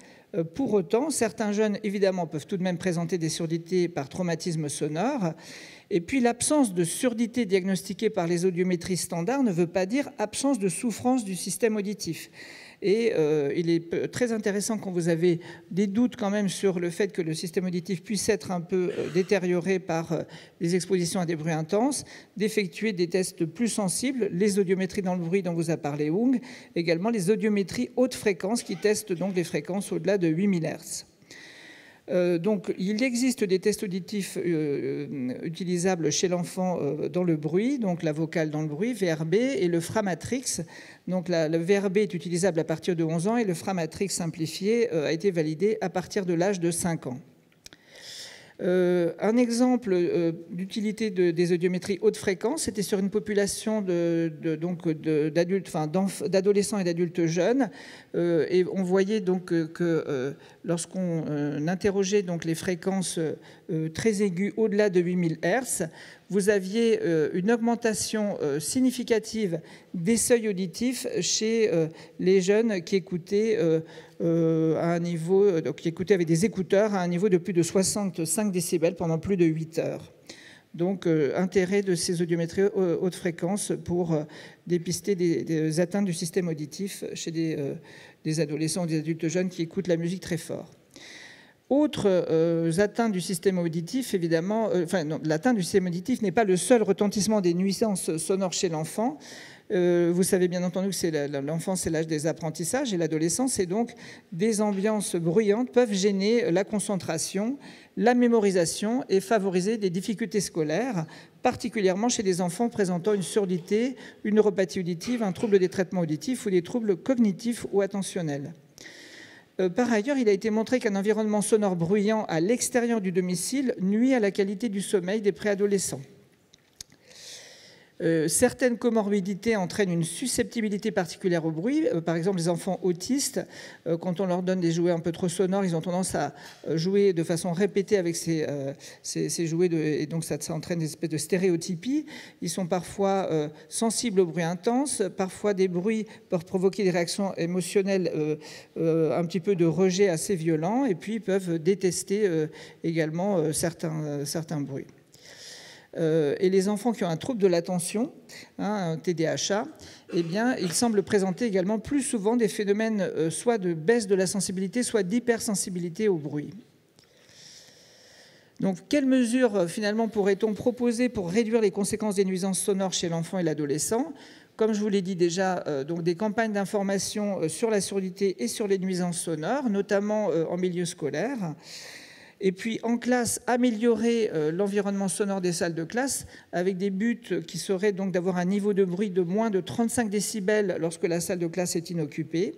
Pour autant, certains jeunes, évidemment, peuvent tout de même présenter des surdités par traumatisme sonore. Et puis, l'absence de surdité diagnostiquée par les audiométries standards ne veut pas dire absence de souffrance du système auditif. Et il est très intéressant quand vous avez des doutes quand même sur le fait que le système auditif puisse être un peu détérioré par les expositions à des bruits intenses, d'effectuer des tests plus sensibles, les audiométries dans le bruit dont vous a parlé Hung, également les audiométries haute fréquence qui testent donc les fréquences au-delà de 8000 Hz. Donc, il existe des tests auditifs utilisables chez l'enfant dans le bruit, donc la vocale dans le bruit, VRB, et le Framatrix. Donc, le VRB est utilisable à partir de 11 ans et le Framatrix simplifié a été validé à partir de l'âge de 5 ans. Un exemple d'utilité des audiométries haute fréquence, c'était sur une population d'adolescents et d'adultes jeunes. Et on voyait donc que lorsqu'on interrogeait donc les fréquences très aiguës au-delà de 8000 Hz, vous aviez une augmentation significative des seuils auditifs chez les jeunes qui écoutaient à un niveau, donc qui écoutaient avec des écouteurs à un niveau de plus de 65 décibels pendant plus de 8 heures. Donc, intérêt de ces audiométries haute fréquence pour dépister des atteintes du système auditif chez des adolescents ou des adultes jeunes qui écoutent la musique très fort. Autres atteintes du système auditif, évidemment, l'atteinte du système auditif n'est pas le seul retentissement des nuisances sonores chez l'enfant. Vous savez bien entendu que l'enfance, c'est l'âge des apprentissages et l'adolescence, et donc des ambiances bruyantes peuvent gêner la concentration, la mémorisation et favoriser des difficultés scolaires, particulièrement chez des enfants présentant une surdité, une neuropathie auditive, un trouble des traitements auditifs ou des troubles cognitifs ou attentionnels. Par ailleurs, il a été montré qu'un environnement sonore bruyant à l'extérieur du domicile nuit à la qualité du sommeil des préadolescents. Certaines comorbidités entraînent une susceptibilité particulière au bruit. Par exemple, les enfants autistes, quand on leur donne des jouets un peu trop sonores, ils ont tendance à jouer de façon répétée avec ces jouets, et donc ça entraîne des espèces de stéréotypies. Ils sont parfois sensibles aux bruits intenses, parfois des bruits peuvent provoquer des réactions émotionnelles, un petit peu de rejet assez violents, et puis peuvent détester également certains bruits. Et les enfants qui ont un trouble de l'attention, un TDAH, eh bien, ils semblent présenter également plus souvent des phénomènes soit de baisse de la sensibilité, soit d'hypersensibilité au bruit. Donc, quelles mesures finalement pourrait-on proposer pour réduire les conséquences des nuisances sonores chez l'enfant et l'adolescent ? Comme je vous l'ai dit déjà, donc des campagnes d'information sur la surdité et sur les nuisances sonores, notamment en milieu scolaire. Et puis en classe, améliorer l'environnement sonore des salles de classe avec des buts qui seraient donc d'avoir un niveau de bruit de moins de 35 décibels lorsque la salle de classe est inoccupée.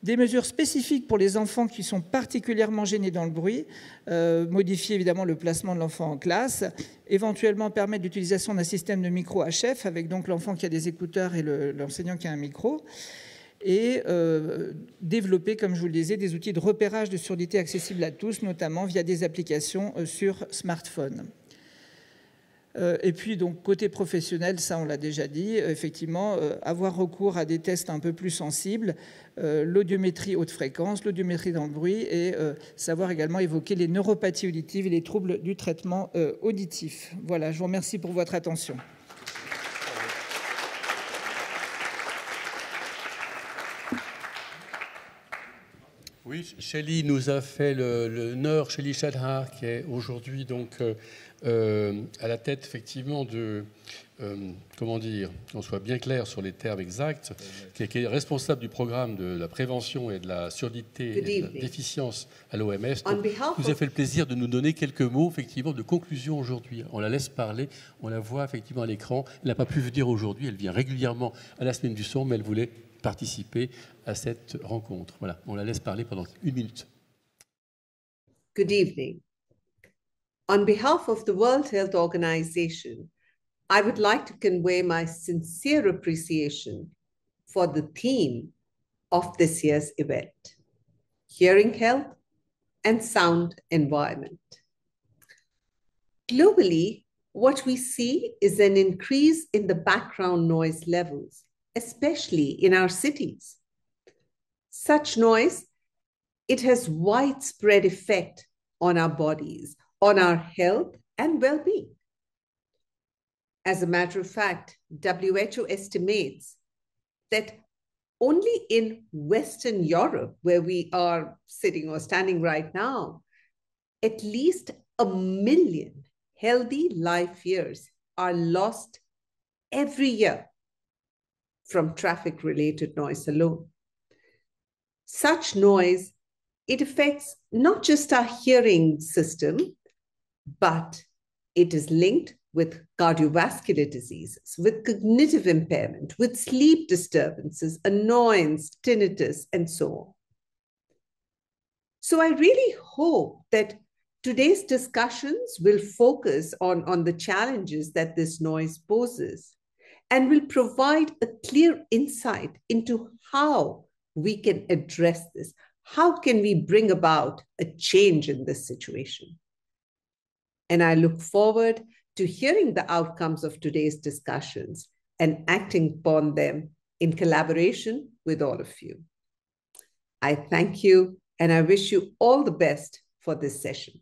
Des mesures spécifiques pour les enfants qui sont particulièrement gênés dans le bruit, modifier évidemment le placement de l'enfant en classe, éventuellement permettre l'utilisation d'un système de micro HF avec donc l'enfant qui a des écouteurs et l'enseignant qui a un micro. Et développer, comme je vous le disais, des outils de repérage de surdité accessibles à tous, notamment via des applications sur smartphone. Et puis, donc, côté professionnel, ça on l'a déjà dit, effectivement, avoir recours à des tests un peu plus sensibles, l'audiométrie haute fréquence, l'audiométrie dans le bruit, et savoir également évoquer les neuropathies auditives et les troubles du traitement auditif. Voilà, je vous remercie pour votre attention. Oui, Shelley nous a fait l'honneur, Shelley Shadhar, qui est aujourd'hui donc à la tête effectivement de, comment dire, qu'on soit bien clair sur les termes exacts, qui est responsable du programme de la prévention et de la surdité et de la déficience à l'OMS, nous a fait le plaisir de nous donner quelques mots effectivement de conclusion aujourd'hui. On la laisse parler, on la voit effectivement à l'écran. Elle n'a pas pu venir aujourd'hui, elle vient régulièrement à la Semaine du Son, mais elle voulait participer à cette rencontre. Voilà, on la laisse parler pendant 1 minute. Good evening. On behalf of the World Health Organization, I would like to convey my sincere appreciation for the theme of this year's event, hearing health and sound environment. Globally, what we see is an increase in the background noise levels, especially in our cities. Such noise it has widespread effect on our bodies, on our health and well-being. As a matter of fact, WHO estimates that only in Western Europe, where we are sitting or standing right now, at least 1 million healthy life years are lost every year from traffic-related noise alone. Such noise, it affects not just our hearing system, but it is linked with cardiovascular diseases, with cognitive impairment, with sleep disturbances, annoyance, tinnitus, and so on. So I really hope that today's discussions will focus on the challenges that this noise poses and will provide a clear insight into how we can address this. How can we bring about a change in this situation? And I look forward to hearing the outcomes of today's discussions and acting upon them in collaboration with all of you. I thank you and I wish you all the best for this session.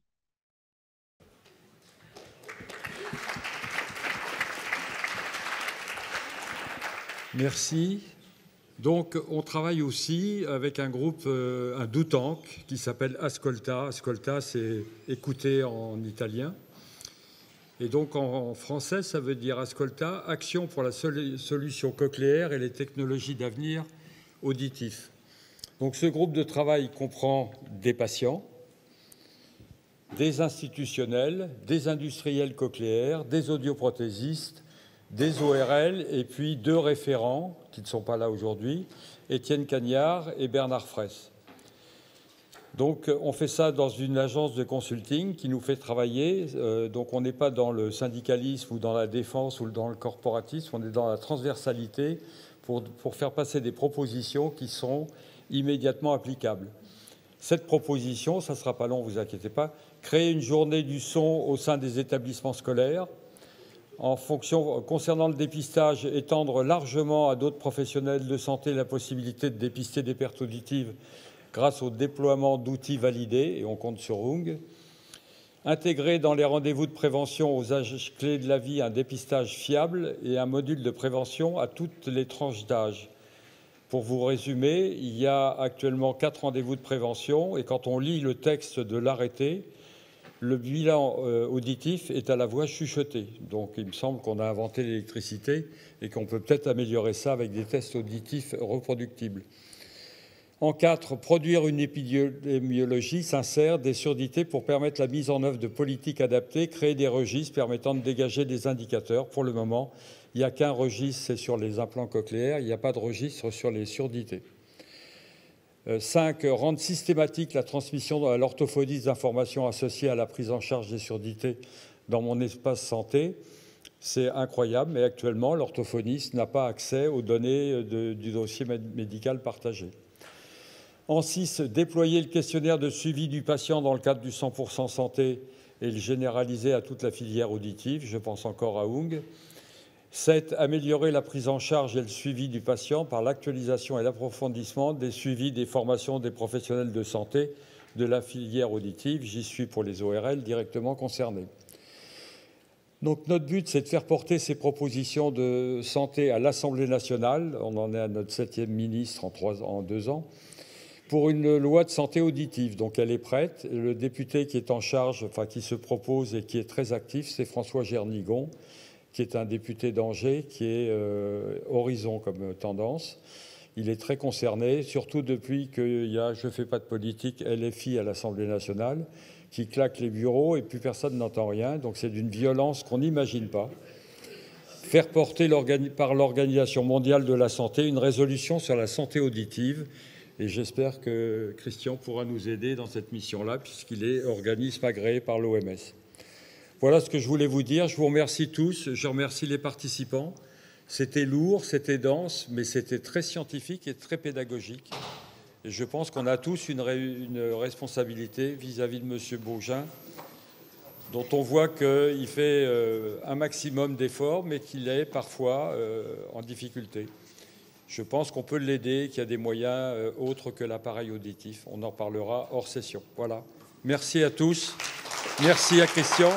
Merci. Donc, on travaille aussi avec un groupe, un do tank qui s'appelle Ascolta. Ascolta, c'est écouter en italien. Et donc, en français, ça veut dire Ascolta, Action pour la solution cochléaire et les technologies d'avenir auditifs. Donc, ce groupe de travail comprend des patients, des institutionnels, des industriels cochléaires, des audioprothésistes, des ORL et puis 2 référents qui ne sont pas là aujourd'hui, Étienne Cagnard et Bernard Fraisse. Donc on fait ça dans une agence de consulting qui nous fait travailler. Donc on n'est pas dans le syndicalisme ou dans la défense ou dans le corporatisme, on est dans la transversalité pour faire passer des propositions qui sont immédiatement applicables. Cette proposition, ça ne sera pas long, ne vous inquiétez pas, créer une journée du son au sein des établissements scolaires. Concernant le dépistage, étendre largement à d'autres professionnels de santé la possibilité de dépister des pertes auditives grâce au déploiement d'outils validés, et on compte sur Ung. Intégrer dans les rendez-vous de prévention aux âges clés de la vie un dépistage fiable et un module de prévention à toutes les tranches d'âge. Pour vous résumer, il y a actuellement 4 rendez-vous de prévention, et quand on lit le texte de l'arrêté, le bilan auditif est à la voix chuchotée. Donc il me semble qu'on a inventé l'électricité et qu'on peut peut-être améliorer ça avec des tests auditifs reproductibles. En 4, produire une épidémiologie sincère des surdités pour permettre la mise en œuvre de politiques adaptées, créer des registres permettant de dégager des indicateurs. Pour le moment, il n'y a qu'un registre, c'est sur les implants cochléaires, il n'y a pas de registre sur les surdités. 5, rendre systématique la transmission à l'orthophoniste d'informations associées à la prise en charge des surdités dans mon espace santé. C'est incroyable, mais actuellement, l'orthophoniste n'a pas accès aux données du dossier médical partagé. En 6, déployer le questionnaire de suivi du patient dans le cadre du 100% santé et le généraliser à toute la filière auditive. Je pense encore à Ung. 7, améliorer la prise en charge et le suivi du patient par l'actualisation et l'approfondissement des suivis des formations des professionnels de santé de la filière auditive. J'y suis pour les ORL directement concernés. Donc notre but, c'est de faire porter ces propositions de santé à l'Assemblée nationale. On en est à notre 7e ministre en 2 ans. Pour une loi de santé auditive. Donc elle est prête. Le député qui est en charge, enfin qui se propose et qui est très actif, c'est François Gernigon, qui est un député d'Angers, qui est horizon comme tendance. Il est très concerné, surtout depuis qu'il y a Je ne fais pas de politique LFI à l'Assemblée nationale, qui claque les bureaux et plus personne n'entend rien. Donc c'est d'une violence qu'on n'imagine pas. Faire porter par l'Organisation mondiale de la santé une résolution sur la santé auditive. Et j'espère que Christian pourra nous aider dans cette mission-là, puisqu'il est organisme agréé par l'OMS. Voilà ce que je voulais vous dire. Je vous remercie tous. Je remercie les participants. C'était lourd, c'était dense, mais c'était très scientifique et très pédagogique. Et je pense qu'on a tous une responsabilité vis-à-vis de M. Baugin, dont on voit qu'il fait un maximum d'efforts, mais qu'il est parfois en difficulté. Je pense qu'on peut l'aider, qu'il y a des moyens autres que l'appareil auditif. On en parlera hors session. Voilà. Merci à tous. Merci à Christian.